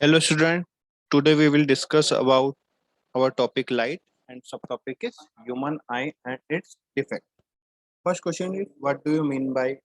Hello student, today we will discuss about our topic light and subtopic is human eye and its defect. First question is what do you mean by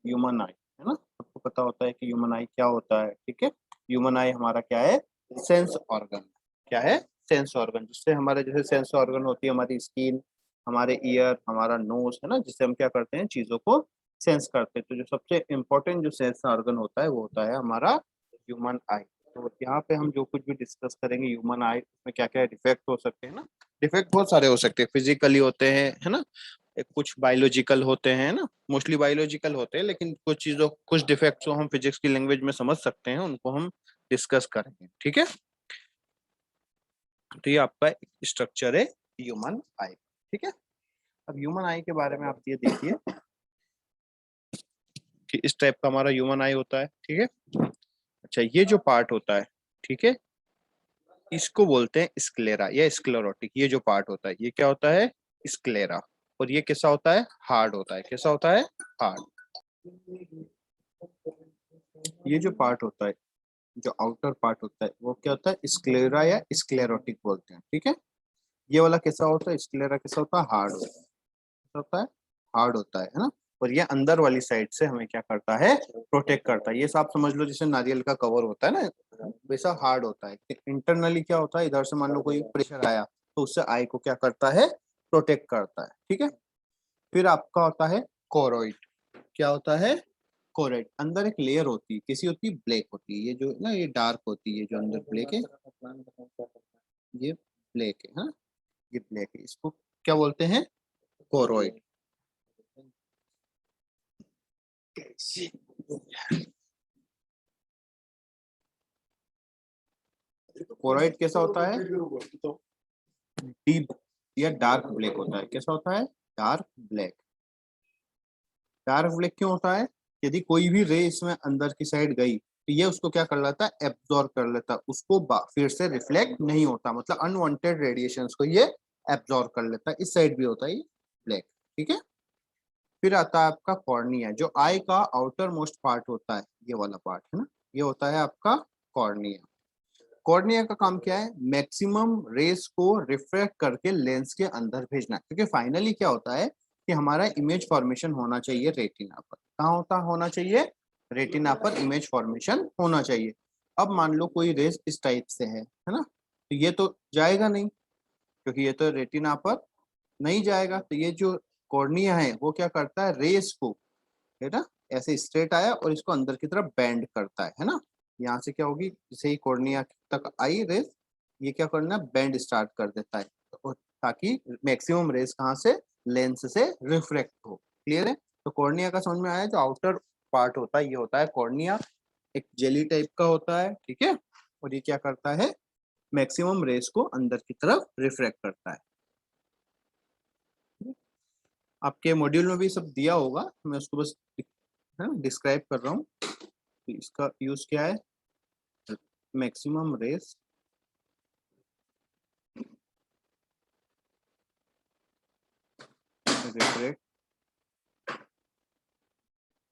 human eye? है ना, सबको पता होता है कि human आई क्या होता है. ठीक है, ह्यूमन आई हमारा क्या है? Sense organ. क्या है? Sense organ. जिससे हमारे जैसे सेंस ऑर्गन होती है हमारी स्किन, हमारे ईयर, हमारा नोज, है ना, जिससे हम क्या करते हैं, चीजों को सेंस करते हैं. तो जो सबसे इम्पोर्टेंट जो सेंस ऑर्गन होता है वो होता है हमारा ह्यूमन आई. तो यहाँ पे हम जो कुछ भी डिस्कस करेंगे ह्यूमन आई में क्या क्या डिफेक्ट हो सकते हैं ना. डिफेक्ट बहुत सारे हो सकते हैं, फिजिकली होते हैं, है ना, कुछ बायोलॉजिकल होते हैं ना, मोस्टली बायोलॉजिकल होते हैं, लेकिन कुछ चीजों कुछ डिफेक्ट्स जो हम फिजिक्स की लैंग्वेज में समझ सकते हैं उनको हम डिस्कस करेंगे. ठीक है, तो ये आपका स्ट्रक्चर है ह्यूमन आई. ठीक है, अब ह्यूमन आई के बारे में आप ये देखिए कि इस टाइप का हमारा ह्यूमन आई होता है. ठीक है, अच्छा ये जो पार्ट होता है, ठीक है, इसको बोलते हैं स्क्लेरा या स्क्लेरोटिक. ये जो पार्ट होता है ये क्या होता है? स्क्लेरा. और ये कैसा होता है? हार्ड होता है. कैसा होता है? हार्ड. ये जो पार्ट होता है, जो आउटर पार्ट होता है वो क्या होता है? स्क्लेरा या स्क्लेरोटिक बोलते हैं. ठीक है, ये वाला कैसा होता है? स्क्लेरा कैसा होता है? हार्ड होता है. कैसा होता है? हार्ड होता है ना. और ये अंदर वाली साइड से हमें क्या करता है? प्रोटेक्ट करता है. ये सब समझ लो जैसे नारियल का कवर होता है ना, वैसा हार्ड होता है. इंटरनली क्या होता है, इधर से मान लो कोई प्रेशर आया तो उससे आई को क्या करता है? प्रोटेक्ट करता है. ठीक है, फिर आपका होता है कोरोइड. क्या होता है? कोरोइड. अंदर एक लेयर होती है, कैसी होती है? ब्लैक होती है. ये जो ना, ये डार्क होती है, जो अंदर ब्लैक है, ये ब्लैक है. हाँ, ये ब्लैक है. इसको क्या बोलते हैं? कोरोइड. कोरोइड कैसा होता है? डीप या डार्क ब्लैक होता है. कैसा होता है? Dark black. डार्क ब्लैक क्यों होता है? यदि कोई भी रे इसमें अंदर की साइड गई तो ये उसको क्या कर लेता है? एब्जॉर्ब कर लेता है. उसको फिर से रिफ्लेक्ट नहीं होता, मतलब अनवांटेड रेडिएशंस को ये एब्जॉर्ब कर लेता है. इस साइड भी होता है ये ब्लैक. ठीक है, फिर आता है आपका कॉर्निया, जो आई का आउटर मोस्ट पार्ट होता है. ये वाला पार्ट है ना, ये होता है आपका कॉर्निया. कॉर्निया का काम क्या है? मैक्सिमम रेस को रिफ्लेक्ट करके लेंस के अंदर भेजना. क्योंकि फाइनली क्या होता है कि हमारा इमेज फॉर्मेशन होना चाहिए रेटिना पर. कहाँ होना चाहिए? रेटिना पर इमेज फॉर्मेशन होना चाहिए. अब मान लो कोई रेस इस टाइप से है ना, तो ये तो जाएगा नहीं, क्योंकि ये तो रेटिना पर नहीं जाएगा. तो ये जो कॉर्निया है वो क्या करता है? रेस को, है ना, ऐसे स्ट्रेट आया और इसको अंदर की तरफ बेंड करता है ना. यहाँ से क्या होगी, जैसे ही कॉर्निया तक आई रेस, ये क्या करना, बेंड स्टार्ट कर देता है, और ताकि मैक्सिमम रेस कहाँ से? लेंस से रिफ्लेक्ट हो. क्लियर है? तो कॉर्निया का समझ में आया. जो आउटर पार्ट होता है ये होता है कॉर्निया. एक जेली टाइप का होता है. ठीक है, और ये क्या करता है? मैक्सिमम रेस को अंदर की तरफ रिफ्लेक्ट करता है. आपके मॉड्यूल में भी सब दिया होगा, मैं उसको बस डिस्क्राइब कर रहा हूँ. इसका यूज क्या है? Maximum rays reflect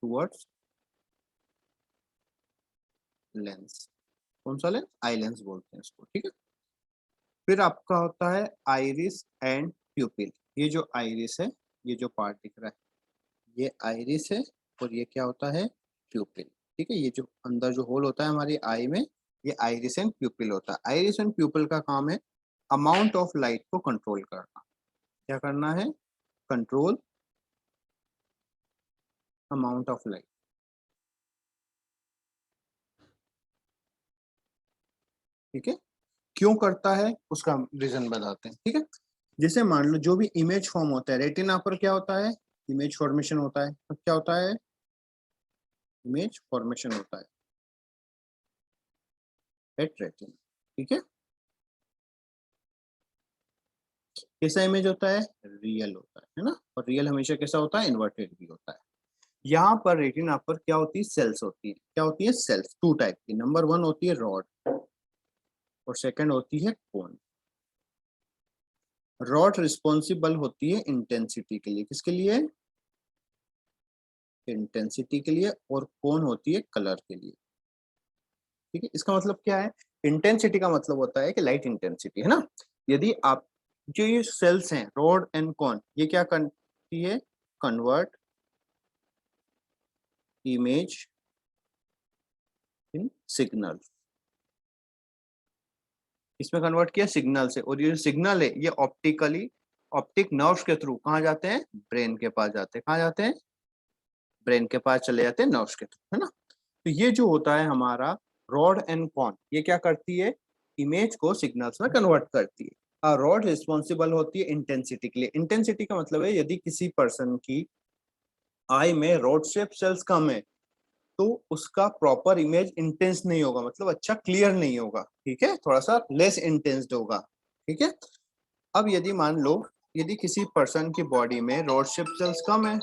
towards lens. कौन सा लेंस? आई लेंस बोलते हैं इसको. ठीक है, फिर आपका होता है आइरिस एंड प्यूपिल. ये जो आइरिस है, ये जो पार्ट दिख रहा है ये आइरिस है, और ये क्या होता है? प्यूपिल. ठीक है, ये जो अंदर जो होल होता है हमारी आई में, ये आइरिस एंड प्यूपिल होता है. आइरिस एंड प्यूपिल का काम है अमाउंट ऑफ लाइट को कंट्रोल करना. क्या करना है? Control amount of light. ठीक है, क्यों करता है उसका रीजन बताते हैं. ठीक है, जैसे मान लो जो भी इमेज फॉर्म होता है रेटिना पर, क्या होता है? इमेज फॉर्मेशन होता है. तो क्या होता है? इमेज फॉर्मेशन होता है एट रेटिना. ठीक है, कैसा इमेज होता है? रियल होता है ना. और रियल हमेशा कैसा होता है? इन्वर्टेड भी होता है. यहाँ पर रेटिना पर क्या होती है? सेल्स होती है. क्या होती है? सेल्स. टू टाइप की. नंबर वन होती है रॉड, और सेकंड होती है कोन. रॉड रिस्पॉन्सिबल होती है इंटेंसिटी के लिए. किसके लिए? इंटेंसिटी के लिए. और कोन होती है कलर के लिए. ठीक है, इसका मतलब क्या है, इंटेंसिटी का मतलब होता है कि लाइट इंटेंसिटी, है ना। यदि आप जो ये सेल्स हैं रॉड एंड कॉन, ये क्या करती है, कन्वर्ट इमेज इन सिग्नल, इसमें कन्वर्ट किया सिग्नल से, और ये जो सिग्नल है ये ऑप्टिक नर्व्स के थ्रू कहाँ जाते हैं, ब्रेन के पास जाते हैं, कहाँ जाते हैं, ब्रेन के पास चले जाते हैं नर्व्स के थ्रू, है ना। तो ये जो होता है हमारा रॉड एंड कॉन, ये क्या करती है, इमेज को सिग्नल्स में कन्वर्ट करती है। रॉड रिस्पॉन्सिबल होती है इंटेंसिटी के लिए। इंटेंसिटी का मतलब है यदि किसी पर्सन की आई में रॉड शेप सेल्स कम है तो उसका प्रॉपर इमेज इंटेंस नहीं होगा, मतलब अच्छा क्लियर नहीं होगा, ठीक है, थोड़ा सा लेस इंटेंस्ड होगा, ठीक है। अब यदि मान लो यदि किसी पर्सन की बॉडी में रॉड शेप सेल्स कम है,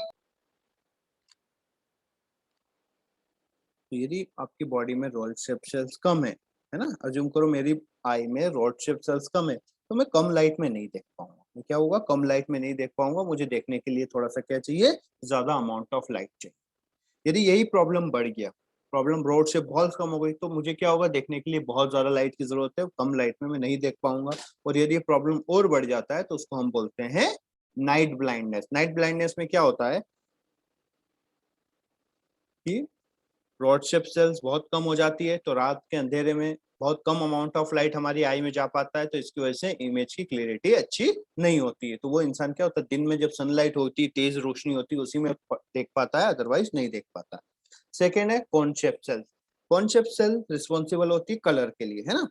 तो यदि आपकी बॉडी में रॉड शेप सेल्स कम है ना, अज्यूम करो मेरी आई में रॉड शेप सेल्स कम है, तो मैं कम लाइट में नहीं देख पाऊंगा। मैं क्या होगा, कम लाइट में नहीं देख पाऊंगा, मुझे देखने के लिए थोड़ा सा क्या चाहिए, ज्यादा अमाउंट ऑफ लाइट चाहिए। यदि यही प्रॉब्लम बढ़ गया, प्रॉब्लम रोड से बहुत कम हो गई, तो मुझे क्या होगा, देखने के लिए बहुत ज्यादा लाइट की जरूरत है, कम लाइट में मैं नहीं देख पाऊंगा। और यदि ये प्रॉब्लम और बढ़ जाता है तो उसको हम बोलते हैं नाइट ब्लाइंडनेस। नाइट ब्लाइंडनेस में क्या होता है कि रॉड शेप सेल्स बहुत कम हो जाती है, तो रात के अंधेरे में बहुत कम अमाउंट ऑफ लाइट हमारी आई में जा पाता है, तो इसकी वजह से इमेज की क्लियरिटी अच्छी नहीं होती है। तो वो इंसान क्या होता है, दिन में जब सनलाइट होती है, तेज रोशनी होती है, उसी में देख पाता है, अदरवाइज नहीं देख पाता। सेकेंड है concept cell. Concept cell responsible होती है कलर के लिए, है ना।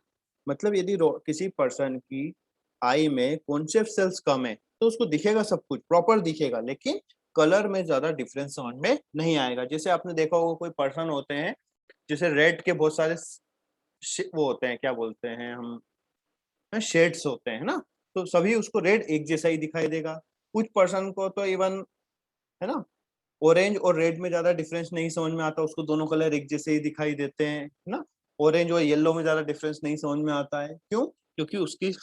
मतलब यदि किसी पर्सन की आई में कॉन्सेप्ट सेल्स कम है तो उसको दिखेगा, सब कुछ प्रॉपर दिखेगा, लेकिन कलर में ज्यादा डिफरेंस समझ में नहीं आएगा। जैसे आपने देखा होगा कोई पर्सन होते हैं जैसे रेड के बहुत सारे वो होते हैं, क्या बोलते हैं हम, शेड्स होते हैं ना, तो सभी उसको रेड एक जैसा ही दिखाई देगा। कुछ पर्सन को तो इवन, है ना, ऑरेंज और रेड में ज्यादा डिफरेंस नहीं समझ में आता, उसको दोनों कलर एक जैसे ही दिखाई देते हैं, है ना। ऑरेंज और येलो में ज्यादा डिफरेंस नहीं समझ में आता है, क्यों, क्योंकि उसकी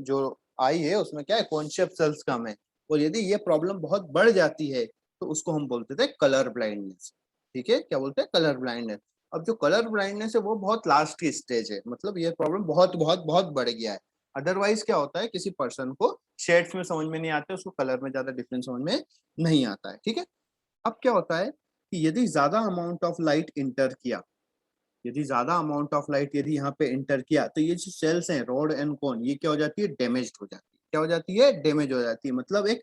जो आई है उसमें क्या है, कॉन्सेप्ट सेल्स कम है। और यदि ये प्रॉब्लम बहुत बढ़ जाती है तो उसको हम बोलते थे कलर ब्लाइंडनेस, ठीक है, क्या बोलते हैं, कलर ब्लाइंडनेस। अब जो कलर ब्लाइंडनेस है वो बहुत लास्ट की स्टेज है, मतलब ये प्रॉब्लम बहुत बहुत बहुत बढ़ गया है। अदरवाइज क्या होता है, किसी पर्सन को शेड्स में समझ में नहीं आते, उसको कलर में ज्यादा डिफरेंस समझ में नहीं आता है, ठीक है। अब क्या होता है कि यदि ज्यादा अमाउंट ऑफ लाइट इंटर किया, यदि ज्यादा अमाउंट ऑफ लाइट यदि यहाँ पे इंटर किया, तो ये जो सेल्स हैं रॉड एंड कोन, ये क्या हो जाती है, डैमेज हो जाती है। क्या हो जाती है, डैमेज हो जाती है। मतलब एक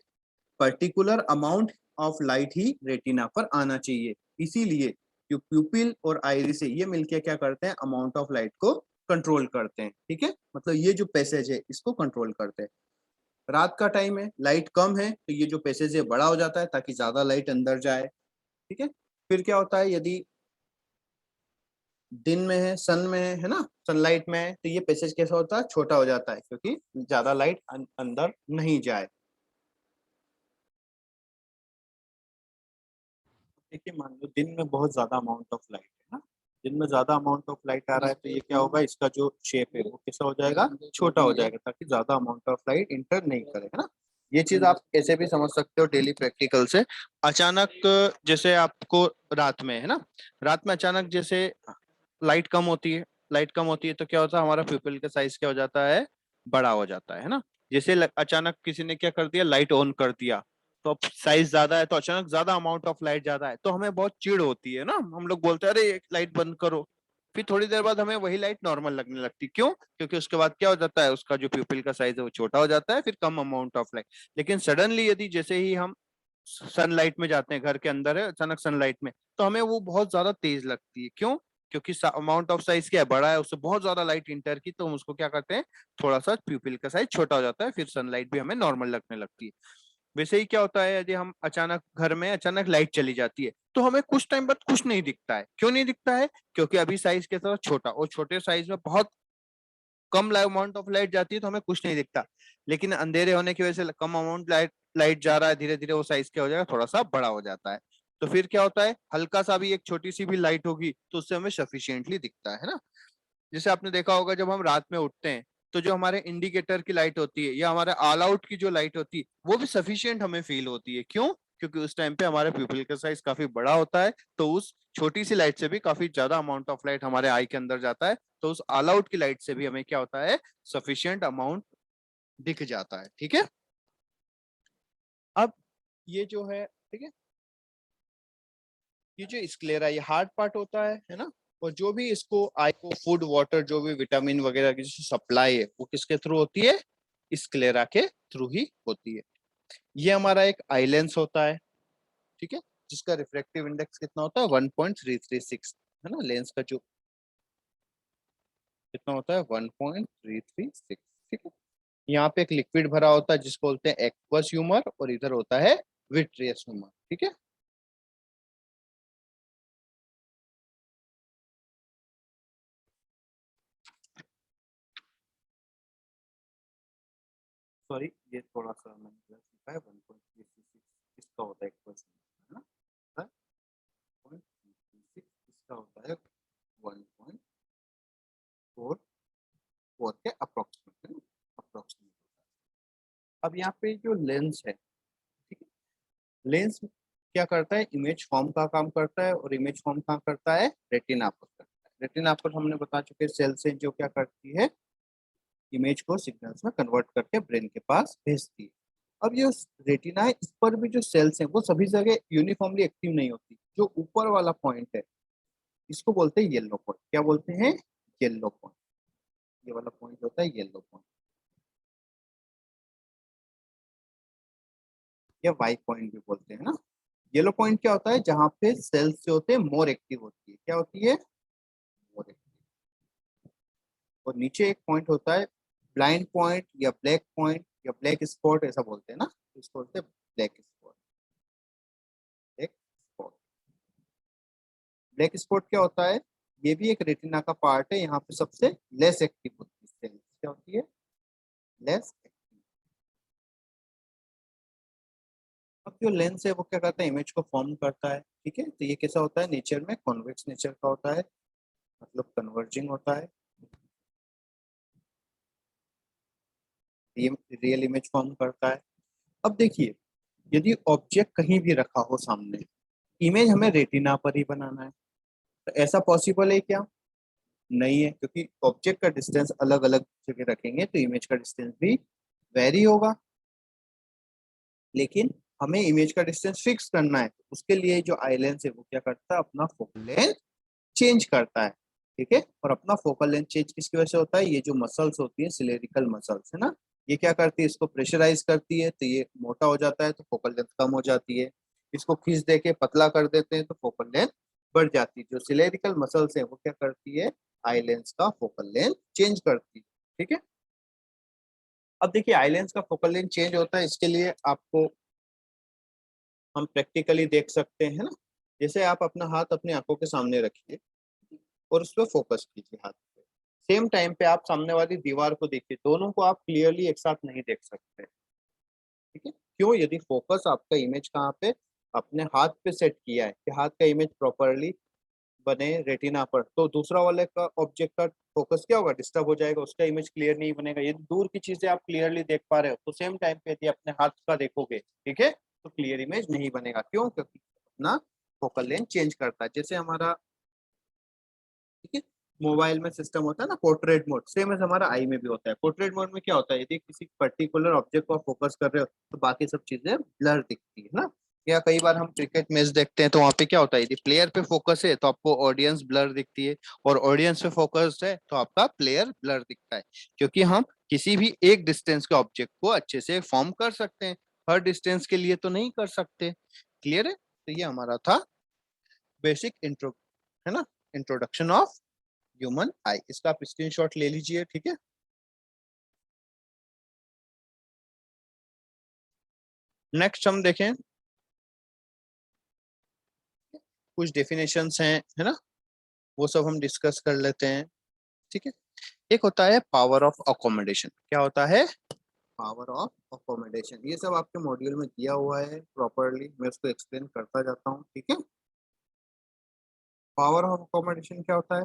particular amount of light he retina पर आना चाहिए। इसीलिए जो प्यूपिल और आइरिस है ये मिलके क्या करते हैं, अमाउंट ऑफ लाइट को कंट्रोल करते हैं, ठीक है। मतलब ये जो पैसेज है इसको कंट्रोल करते हैं। रात का टाइम है, लाइट कम है, तो ये जो पैसेज है बड़ा हो जाता है ताकि ज्यादा लाइट अंदर जाए, ठीक है। फिर क्या होता है, यदि दिन में है, सन में है ना, सनलाइट में है, तो ये पैसेज कैसा होता है, छोटा हो जाता है, क्योंकि ज्यादा लाइट अंदर नहीं जाए। देखिए मान लो दिन में बहुत ज्यादा अमाउंट ऑफ लाइट है ना, दिन में ज्यादा अमाउंट ऑफ लाइट आ रहा है, तो ये क्या होगा, इसका जो शेप है वो कैसा हो जाएगा, छोटा हो जाएगा, ताकि ज्यादा अमाउंट ऑफ लाइट इंटर नहीं करे, है ना। ये चीज आप ऐसे भी समझ सकते हो डेली प्रैक्टिकल से। अचानक जैसे आपको रात में, है ना, रात में अचानक जैसे लाइट कम होती है, लाइट कम होती है तो क्या होता है, हमारा प्यूपिल का साइज क्या हो जाता है, बड़ा हो जाता है ना। जैसे अचानक किसी ने क्या कर दिया, लाइट ऑन कर दिया, तो अब साइज ज्यादा है, तो अचानक ज्यादा अमाउंट ऑफ लाइट ज्यादा है, तो हमें बहुत चिढ़ होती है ना, हम लोग बोलते हैं अरे लाइट बंद करो। फिर थोड़ी देर बाद हमें वही लाइट नॉर्मल लगने लगती, क्यों, क्योंकि उसके बाद क्या हो जाता है, उसका जो प्यूपिल का साइज है वो छोटा हो जाता है, फिर कम अमाउंट ऑफ लाइट। लेकिन सडनली यदि जैसे ही हम सनलाइट में जाते हैं, घर के अंदर है, अचानक सनलाइट में, तो हमें वो बहुत ज्यादा तेज लगती है, क्यों, क्योंकि अमाउंट ऑफ साइज क्या है, बड़ा है, उससे बहुत ज्यादा लाइट इंटर की, तो हम उसको क्या करते हैं, थोड़ा सा प्यूपिल का साइज छोटा हो जाता है, फिर सनलाइट भी हमें नॉर्मल लगने लगती है। वैसे ही क्या होता है, यदि हम अचानक घर में अचानक लाइट चली जाती है, तो हमें कुछ टाइम बाद कुछ नहीं दिखता है, क्यों नहीं दिखता है, क्योंकि अभी साइज के साथ छोटा, और छोटे साइज में बहुत कम अमाउंट ऑफ लाइट जाती है, तो हमें कुछ नहीं दिखता। लेकिन अंधेरे होने की वजह से कम अमाउंट लाइट लाइट जा रहा है, धीरे धीरे वो साइज क्या हो जाएगा, थोड़ा सा बड़ा हो जाता है। तो फिर क्या होता है, हल्का सा भी, एक छोटी सी भी लाइट होगी तो उससे हमें सफिशियंटली दिखता है ना। जैसे आपने देखा होगा जब हम रात में उठते हैं, तो जो हमारे इंडिकेटर की लाइट होती है या हमारे ऑल आउट की जो लाइट होती है, वो भी सफिशियंट हमें फील होती है, क्यों, क्योंकि उस टाइम पे हमारे प्यूपिल का साइज काफी बड़ा होता है, तो उस छोटी सी लाइट से भी काफी ज्यादा अमाउंट ऑफ लाइट हमारे आई के अंदर जाता है, तो उस ऑल आउट की लाइट से भी हमें क्या होता है, सफिशियंट अमाउंट दिख जाता है। ठीक है, अब ये जो है, ठीक है, ये जो स्क्लेरा ये हार्ड पार्ट होता है ना, और जो भी इसको आई को फूड वाटर जो भी विटामिन वगैरह की जो सप्लाई है वो किसके थ्रू होती है, स्क्लेरा के थ्रू ही होती है। ये हमारा एक आई लेंस होता है, ठीक है, जिसका रिफ्रैक्टिव इंडेक्स कितना होता है, 1.336, है ना, लेंस का जो कितना होता है, 1.336। ठीक है, यहाँ पे एक लिक्विड भरा होता है जिसको बोलते हैं एक्वस ह्यूमर, और इधर होता है विट्रियस ह्यूमर। ठीक है, सॉरी ये थोड़ा सा मैंने गलत लिखा है, 1.336 इसका होता है एक्वस ह्यूमर, है ना, 1.336 इसका होता है 1.44 के अप्रोक्सीमेट, अप्रोक्सीमेट। अब यहाँ पे जो लेंस है, ठीक है, लेंस क्या करता है, इमेज फॉर्म का काम करता है, और इमेज फॉर्म कहाँ करता है, रेटिना पर करता है। रेटिना पर हमने बता चुके सेल से जो क्या करती है, इमेज को सिग्नल्स में कन्वर्ट करके ब्रेन के पास भेजती है। अब ये रेटिना है, इस पर भी जो सेल्स हैं वो सभी जगह यूनिफॉर्मली एक्टिव नहीं होती। जो ऊपर वाला पॉइंट है इसको बोलते हैं येलो पॉइंट। क्या बोलते हैं, येलो पॉइंट। ये वाला पॉइंट होता है येलो पॉइंट, या वाई पॉइंट भी बोलते हैं ना। येलो पॉइंट क्या होता है, जहां पे सेल्स जो होते हैं मोर एक्टिव होती है। क्या होती है, मोर एक्टिव। और नीचे एक पॉइंट होता है ब्लाइंड पॉइंट, या ब्लैक पॉइंट, या ब्लैक स्पॉट ऐसा बोलते हैं ना, इसको बोलते हैं black spot. Black spot, black spot क्या होता है, ये भी एक रेटिना का पार्ट है। यहाँ पे सबसे लेस एक्टिव होती है सेल्स। क्या होती है, लेस एक्टिव। अब जो लेंस है वो क्या करता है, इमेज को फॉर्म करता है। ठीक है, तो ये कैसा होता है, नेचर में कॉन्वेक्स नेचर का होता है, मतलब कन्वर्जिंग होता है, रियल इमेज फॉर्म करता है। अब देखिए, यदि ऑब्जेक्ट कहीं भी रखा हो सामने, इमेज हमें रेटिना पर ही बनाना है, तो ऐसा पॉसिबल है क्या, नहीं है, क्योंकि ऑब्जेक्ट का डिस्टेंस अलग अलग जगह रखेंगे तो इमेज का डिस्टेंस भी वेरी होगा। लेकिन हमें इमेज का डिस्टेंस फिक्स करना है, तो उसके लिए जो आई लेंस है वो क्या करता है, अपना फोकल लेंथ चेंज करता है। ठीक है, और अपना फोकल लेंथ चेंज किसकी वजह से होता है, ये जो मसल्स होती है सिलेरिकल मसल्स है ना, ये क्या करती है, इसको प्रेशराइज करती है, तो ये मोटा हो जाता है तो फोकल लेंथ कम हो जाती है। इसको खींच दे के पतला कर देते हैं तो फोकल लेंथ बढ़ जाती है। जो सिलेरिकल मसल्स है वो क्या करती है, आई लेंस का फोकल लेंथ चेंज करती है। ठीक है, अब देखिए आई लेंस का फोकल लेंथ चेंज होता है, इसके लिए आपको हम प्रैक्टिकली देख सकते हैं ना। जैसे आप अपना हाथ अपनी आंखों के सामने रखिए और उस पर फोकस कीजिए हाथ पे। सेम टाइम पे आप सामने वाली दीवार को देखिए, दोनों को आप क्लियरली एक साथ नहीं देख सकते। ठीक है, क्यों, यदि फोकस आपका इमेज कहाँ पे, अपने हाथ पे सेट किया है कि हाथ का इमेज प्रॉपरली बने रेटिना पर, तो दूसरा वाले का ऑब्जेक्ट का फोकस क्या होगा, डिस्टर्ब हो जाएगा, उसका इमेज क्लियर नहीं बनेगा। यदि दूर की चीजें आप क्लियरली देख पा रहे हो तो सेम टाइम पे यदि अपने हाथ का देखोगे, ठीक है, तो क्लियर इमेज नहीं बनेगा। क्यों, क्योंकि अपना फोकल लेंथ चेंज करता है। जैसे हमारा, ठीक है, मोबाइल में सिस्टम होता है ना पोर्ट्रेट मोड, सेम एज हमारा आई में भी होता है। पोर्ट्रेट मोड में क्या होता है, यदि किसी पर्टिकुलर ऑब्जेक्ट को फोकस कर रहे हो तो बाकी सब चीजें ब्लर दिखती है ना। या कई बार हम क्रिकेट मैच देखते हैं तो वहां पे क्या होता है, यदि प्लेयर पे फोकस है तो आपको ऑडियंस ब्लर दिखती है, और ऑडियंस पे फोकस है तो आपका प्लेयर ब्लर दिखता है। क्योंकि हम किसी भी एक डिस्टेंस के ऑब्जेक्ट को अच्छे से फॉर्म कर सकते हैं, हर डिस्टेंस के लिए तो नहीं कर सकते। क्लियर है, तो ये हमारा था बेसिक इंट्रो, है ना, इंट्रोडक्शन ऑफ ह्यूमन आई। इसका आप स्क्रीनशॉट ले लीजिए। ठीक है, नेक्स्ट हम देखें, कुछ डेफिनेशंस हैं, है ना, वो सब हम डिस्कस कर लेते हैं। ठीक है, एक होता है पावर ऑफ अकोमोडेशन। क्या होता है, पावर ऑफ अकोमोडेशन, ये सब आपके मॉड्यूल में दिया हुआ है प्रॉपरली, मैं उसको एक्सप्लेन करता जाता हूँ। ठीक है, पावर ऑफ अकोमोडेशन क्या होता है,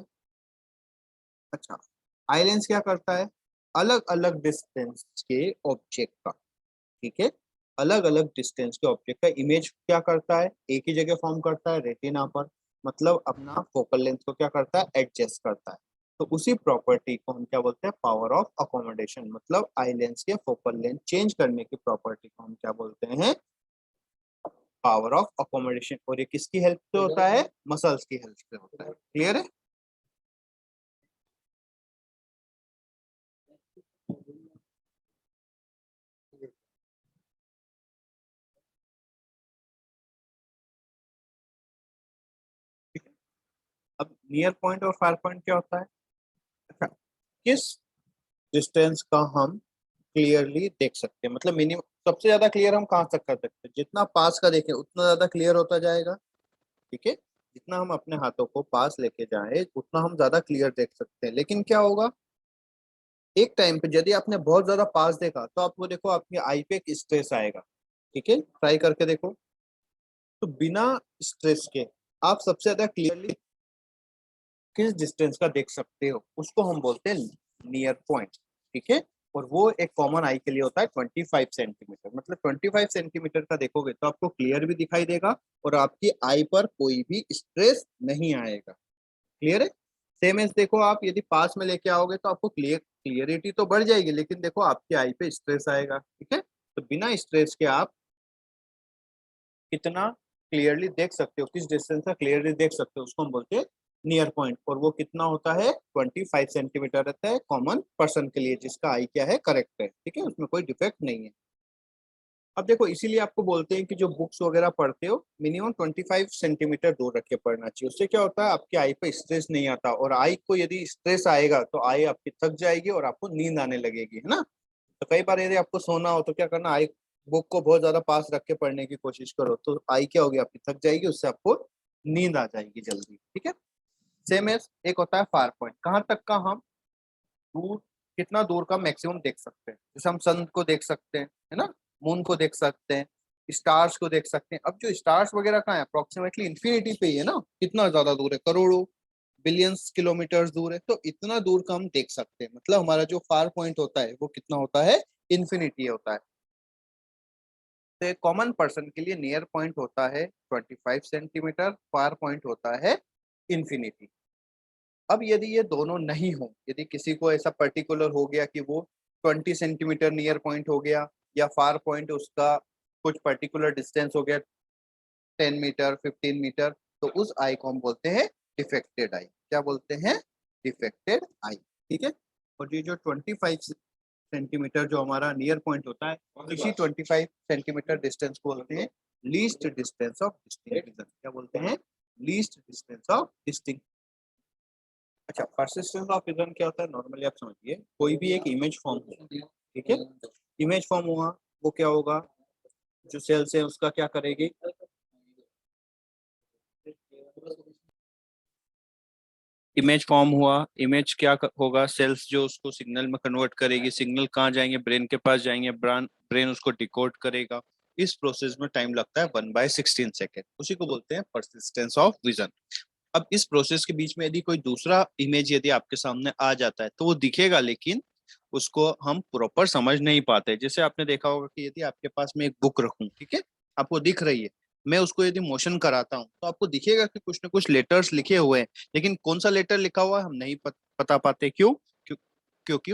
अच्छा, आइलेंस क्या करता है, अलग अलग डिस्टेंस के ऑब्जेक्ट का, ठीक है, अलग अलग डिस्टेंस के ऑब्जेक्ट का इमेज क्या करता है, एक ही जगह फॉर्म करता है रेटिना पर, मतलब अपना फोकल लेंथ को क्या करता है, एडजस्ट करता है। तो उसी प्रॉपर्टी को हम क्या बोलते हैं, पावर ऑफ अकोमोडेशन, मतलब आई लेंस के फोकल लेंथ चेंज करने की प्रॉपर्टी को हम क्या बोलते हैं, पावर ऑफ अकोमोडेशन। और ये किसकी हेल्प से होता है, मसल्स की हेल्प से होता है। क्लियर है? ठीक है। अब नियर पॉइंट और फार पॉइंट क्या होता है? अच्छा, किस डिस्टेंस का हम क्लियरली देख सकते हैं, मतलब मिनिमम सबसे ज्यादा क्लियर हम कहाँ तक कर सकते हैं, जितना पास का देखें उतना ज्यादा क्लियर होता जाएगा। ठीक है, जितना हम अपने हाथों को पास लेके जाए उतना हम ज्यादा क्लियर देख सकते हैं। लेकिन क्या होगा, एक टाइम पे यदि आपने बहुत ज्यादा पास देखा तो आपको देखो आपकी आई पे एक स्ट्रेस आएगा। ठीक है, ट्राई करके देखो। तो बिना स्ट्रेस के आप सबसे ज्यादा क्लियरली किस डिस्टेंस का देख सकते हो, उसको हम बोलते हैं नियर पॉइंट। ठीक है, और वो एक कॉमन आई के लिए होता है 25 सेंटीमीटर। मतलब 25 सेंटीमीटर का देखोगे तो आपको क्लियर भी दिखाई देगा और आपकी आई पर कोई भी स्ट्रेस नहीं आएगा। क्लियर है? सेम एज देखो, आप यदि पास में लेके आओगे तो आपको क्लियरिटी तो बढ़ जाएगी, लेकिन देखो आपकी आई पे स्ट्रेस आएगा। ठीक है, तो बिना स्ट्रेस के आप कितना क्लियरली देख सकते हो, किस डिस्टेंस का क्लियरली देख सकते हो, उसको हम बोलते हैं नियर पॉइंट। और वो कितना होता है, 25 सेंटीमीटर रहता है कॉमन पर्सन के लिए, जिसका आई क्या है, करेक्ट है। ठीक है, उसमें कोई डिफेक्ट नहीं है। अब देखो, इसीलिए आपको बोलते हैं कि जो बुक्स वगैरह पढ़ते हो मिनिमम 25 सेंटीमीटर दूर रख के पढ़ना चाहिए। उससे क्या होता है, आपकी आई पे स्ट्रेस नहीं आता, और आई को यदि स्ट्रेस आएगा तो आई आपकी थक जाएगी और आपको नींद आने लगेगी, है ना। तो कई बार यदि आपको सोना हो तो क्या करना, आई बुक को बहुत ज्यादा पास रख के पढ़ने की कोशिश करो, तो आई क्या होगी, आपकी थक जाएगी, उससे आपको नींद आ जाएगी जल्दी। ठीक है, सेम एज एक होता है फार पॉइंट, कहाँ तक का हम दूर, कितना दूर का मैक्सिमम देख सकते हैं। जैसे हम सन को देख सकते हैं, है ना, मून को देख सकते हैं, स्टार्स को देख सकते हैं। अब जो स्टार्स वगैरह कहाँ है, अप्रोक्सीमेटली इन्फिनिटी पे ही है ना, कितना ज्यादा दूर है, करोड़ों बिलियंस किलोमीटर दूर है। तो इतना दूर का हम देख सकते हैं, मतलब हमारा जो फार पॉइंट होता है वो कितना होता है, इन्फिनिटी होता है। तो एक कॉमन पर्सन के लिए नियर पॉइंट होता है 25 सेंटीमीटर, फार पॉइंट होता है इन्फिनिटी। अब यदि ये दोनों नहीं हो, यदि किसी को ऐसा पर्टिकुलर हो गया कि वो 20 सेंटीमीटर नियर पॉइंट हो गया, या फार पॉइंट उसका कुछ पर्टिकुलर डिस्टेंस हो गया, 10 मीटर, 15 मीटर, तो उस आई को हम बोलते हैं डिफेक्टेड आई। क्या बोलते हैं, डिफेक्टेड आई। ठीक है, और ये जो 25 सेंटीमीटर जो हमारा नियर पॉइंट होता है, इसी 25 सेंटीमीटर डिस्टेंस को बोलते हैं least distance of distinct vision. क्या बोलते हैं, लीस्ट डिस्टेंस ऑफ डिस्टिंक्ट। अच्छा, परसिस्टेंस ऑफ विजन क्या होता है, नॉर्मली आप समझिए, कोई भी एक इमेज फॉर्म हो, ठीक है, इमेज फॉर्म हुआ, वो क्या होगा, जो सेल्स है उसका क्या करेगी, इमेज फॉर्म हुआ, इमेज क्या होगा, सेल्स जो उसको सिग्नल में कन्वर्ट करेगी, सिग्नल कहाँ जाएंगे, ब्रेन के पास जाएंगे, ब्रेन उसको डिकोड करेगा। इस प्रोसेस में टाइम लगता है 1/16 सेकेंड, उसी को बोलते हैं परसिस्टेंस ऑफ विजन। अब इस प्रोसेस के बीच में यदि कोई दूसरा इमेज यदि आपके सामने आ जाता है तो वो दिखेगा, लेकिन उसको हम प्रॉपर समझ नहीं पाते। जैसे आपने देखा होगा कि यदि आपके पास में एक बुक रखूं, ठीक है, आपको दिख रही है, मैं उसको यदि मोशन कराता हूँ तो आपको दिखेगा कि कुछ ना कुछ लेटर्स लिखे हुए हैं, लेकिन कौन सा लेटर लिखा हुआ है हम नहीं पता पाते। क्यों? क्योंकि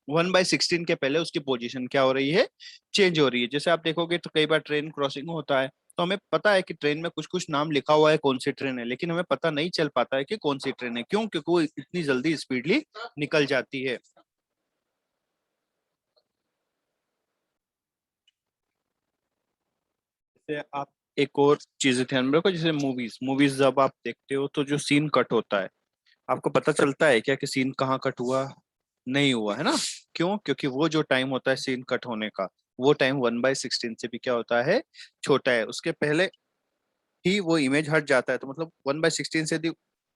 1/16 के पहले उसकी पोजीशन क्या हो रही है, चेंज हो रही है। जैसे आप देखोगे तो कई बार ट्रेन क्रॉसिंग होता है, तो हमें पता है कि ट्रेन में कुछ कुछ नाम लिखा हुआ है कौन सी ट्रेन है, लेकिन हमें पता नहीं चल पाता है कि कौन सी ट्रेन है। क्यों? क्योंकि वो इतनी जल्दी स्पीडली निकल जाती है। जैसे आप एक और चीज ध्यान में रखो, जैसे मूवीज मूवीज जब आप देखते हो तो जो सीन कट होता है, आपको पता चलता है क्या कि सीन कहाँ कट हुआ, नहीं हुआ, है ना। क्यों? क्योंकि वो जो टाइम होता है सीन कट होने का, वो टाइम 1/16 से भी क्या होता है, छोटा है। उसके पहले ही वो इमेज हट जाता है, तो मतलब 1/16 से भी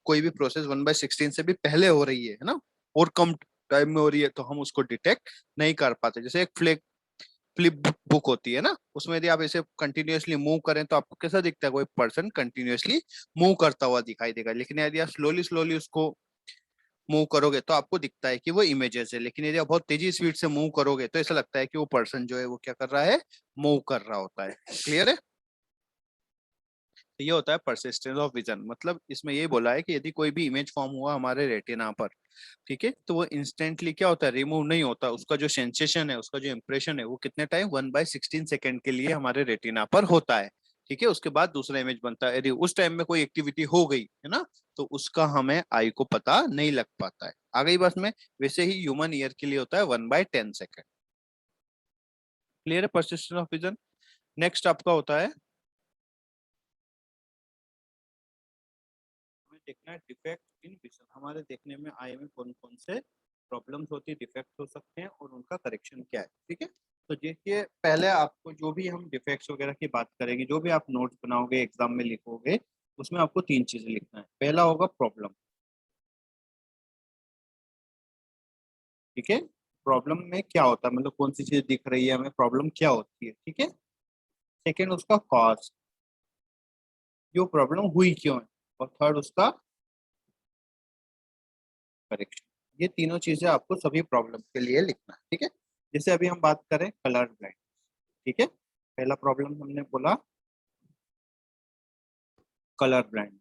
कोई भी प्रोसेस 1/16 से भी पहले हो रही है ना, और कम टाइम में हो रही है, तो हम उसको डिटेक्ट नहीं कर पाते। जैसे एक फ्लिप बुक होती है ना, उसमें यदि आप ऐसे कंटिन्यूअसली मूव करें तो आपको कैसा दिखता है, कोई पर्सन कंटिन्यूअसली मूव करता हुआ दिखाई देगा। लेकिन यदि आप स्लोली स्लोली उसको मूव करोगे तो आपको दिखता है कि वो इमेजेस है, लेकिन यदि आप बहुत तेजी स्पीड से मूव करोगे तो ऐसा लगता है कि वो पर्सन जो है वो क्या कर रहा है, मूव कर रहा होता है। क्लियर है? तो ये होता है परसिस्टेंस ऑफ विजन। मतलब इसमें ये बोला है कि यदि कोई भी इमेज फॉर्म हुआ हमारे रेटिना पर, ठीक है, तो वो इंस्टेंटली क्या होता है, रिमूव नहीं होता। उसका जो सेंसेशन है, उसका जो इंप्रेशन है, वो कितने टाइम, 1/16 सेकेंड के लिए हमारे रेटिना पर होता है। ठीक है, उसके बाद दूसरा इमेज बनता है। यदि उस टाइम में कोई एक्टिविटी हो गई है ना, तो उसका हमें आई को पता नहीं लग पाता है। आ गई बस में। वैसे ही ह्यूमन ईयर के लिए होता है 1/10 सेकेंड। क्लियर है परसिस्टेंस ऑफ विजन? नेक्स्ट आपका होता है, हमें देखना है डिफेक्ट इन विजन। हमारे देखने में आई में कौन कौन से प्रॉब्लम्स होती है, डिफेक्ट हो सकते हैं, और उनका करेक्शन क्या है। ठीक है, तो देखिए पहले आपको जो भी हम डिफेक्ट्स वगैरह की बात करेंगे, जो भी आप नोट्स बनाओगे एग्जाम में लिखोगे, उसमें आपको 3 चीजें लिखना है। पहला होगा प्रॉब्लम। ठीक है, प्रॉब्लम में क्या होता है, मतलब कौन सी चीज दिख रही है हमें, प्रॉब्लम क्या होती है। ठीक है, सेकेंड उसका कॉज, जो प्रॉब्लम हुई क्यों है, और थर्ड उसका करेक्शन। ये तीनों चीजें आपको सभी प्रॉब्लम के लिए लिखना है। ठीक है, जैसे अभी हम बात करें कलर ब्लाइंड। ठीक है, पहला प्रॉब्लम हमने बोला कलर ब्लाइंड।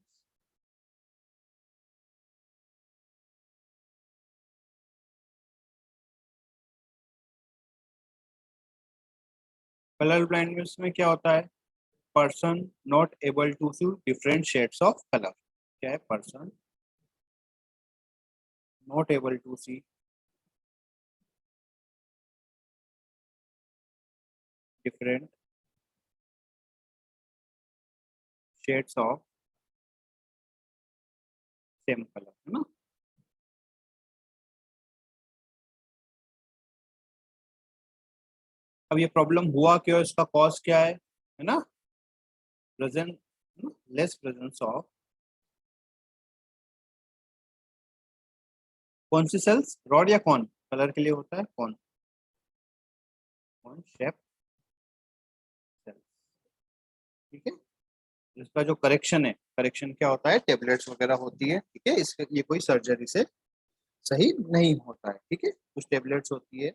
कलर ब्लाइंडनेस में क्या होता है, person not able to see different shades of colour. क्या है, person not able to see different shades of same colour, है ना। अब ये प्रॉब्लम हुआ क्यों, इसका कॉज क्या है ना, प्रेजेंट, लेस प्रेजेंस ऑफ कौन सी सेल्स, रॉड या कौन, कलर के लिए होता है कौन, कौन शेप सेल्स। ठीक है, इसका जो करेक्शन है, करेक्शन क्या होता है, टेबलेट्स वगैरह होती है। ठीक है, इसके ये कोई सर्जरी से सही नहीं होता है। ठीक है, कुछ टेबलेट्स होती है,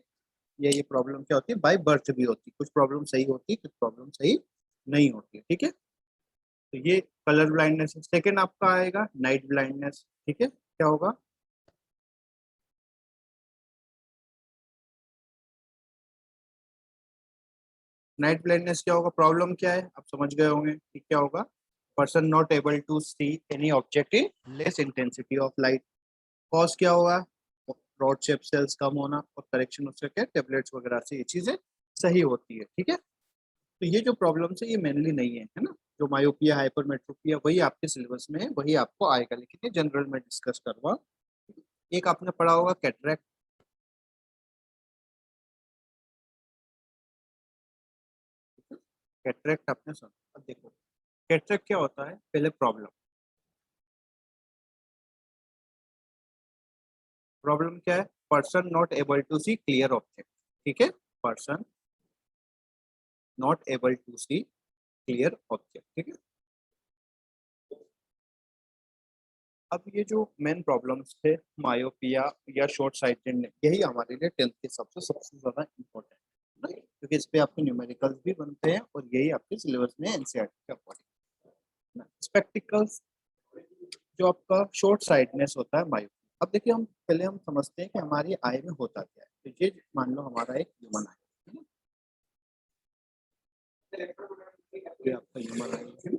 या ये प्रॉब्लम क्या होती है, बाय बर्थ भी होती है। कुछ प्रॉब्लम सही होती है, कुछ प्रॉब्लम सही नहीं होती है। ठीक है, तो ये कलर ब्लाइंडनेस है। सेकेंड आपका आएगा नाइट ब्लाइंडनेस। ठीक है, क्या होगा, नाइट ब्लाइंडनेस क्या होगा, प्रॉब्लम क्या है आप समझ गए होंगे कि क्या होगा, person not able to see any object in less intensity of light. Cause क्या होगा, रॉड शेप सेल्स कम होना, और करेक्शन उसका क्या, टेबलेट्स वगैरह से ये चीजें सही होती है। ठीक है, तो ये जो प्रॉब्लम्स है ये मेनली नहीं है ना, जो मायोपिया हाइपरमेट्रोपिया वही आपके सिलेबस में है, वही आपको आएगा, लेकिन ये जनरल में डिस्कस करवा। एक आपने पढ़ा होगा कैटरेक्ट। कैटरेक्ट आपने सुना, अब देखो कैटरेक्ट क्या होता है, पहले प्रॉब्लम, प्रॉब्लम क्या है, person not able to C clear object. ठीक है, person not able to C clear object. ठीक है, अब ये जो मेन प्रॉब्लम्स थे, मायोपिया या शॉर्ट साइटेड, यही हमारे लिए टेंथ के हिसाब से सबसे ज्यादा इम्पोर्टेंट है ना, क्योंकि इस पे आपके न्यूमेरिकल्स भी बनते हैं, और यही आपके सिलेबस में एनसीईआरटी के अकॉर्डिंग। स्पेक्टिकल्स, जो आपका शॉर्ट साइटनेस होता है मायोपिया। अब देखिए हम पहले हम समझते हैं कि हमारी आई में होता क्या है। तो ये मान लो हमारा एक ह्यूमन आई है, ये आपका ह्यूमन आई है।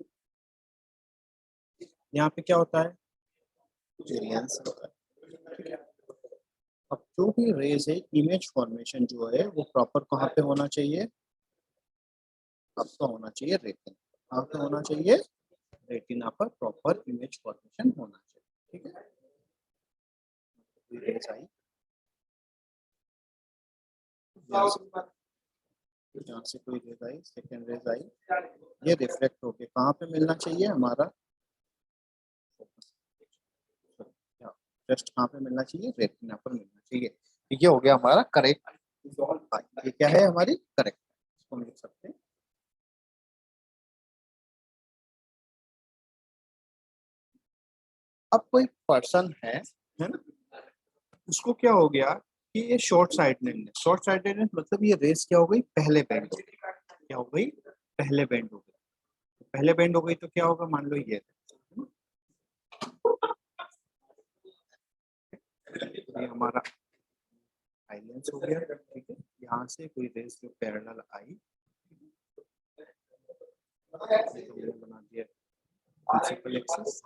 यहाँ पे क्या होता है, वेरिएंस होता है। अब जो भी रेज है, इमेज फॉर्मेशन जो है वो प्रॉपर कहाँ पे होना चाहिए, आपका होना चाहिए रेटिना। कहाँ पे होना चाहिए, रेटिना पर प्रॉपर इमेज फॉर्मेशन होना चाहिए। ठीक है, रेज आई, यहाँ से कोई रेज आई, सेकेंड रेज आई, ये रिफ्लेक्ट होके कहाँ पे मिलना चाहिए, हमारा जस्ट कहाँ पे मिलना चाहिए, रेटिना पर मिलना चाहिए। तो ये हो गया हमारा करेक्ट, ये क्या है हमारी करेक्ट, इसको हम लिख सकते हैं। अब कोई पर्सन है ना, उसको क्या हो गया कि ये शॉर्ट साइटेडनेस, शॉर्ट साइटेडनेस मतलब ये रेस क्या हो गई, पहले बेंड हो गई। क्या हो गई, पहले बेंड हो गई। पहले बेंड हो गई तो क्या होगा, मान लो ये हमारा आई लेंस हो गया, ठीक है। यहाँ से कोई रेस जो पैरेलल आई, तो बना दिया प्रिंसिपल एक्सिस,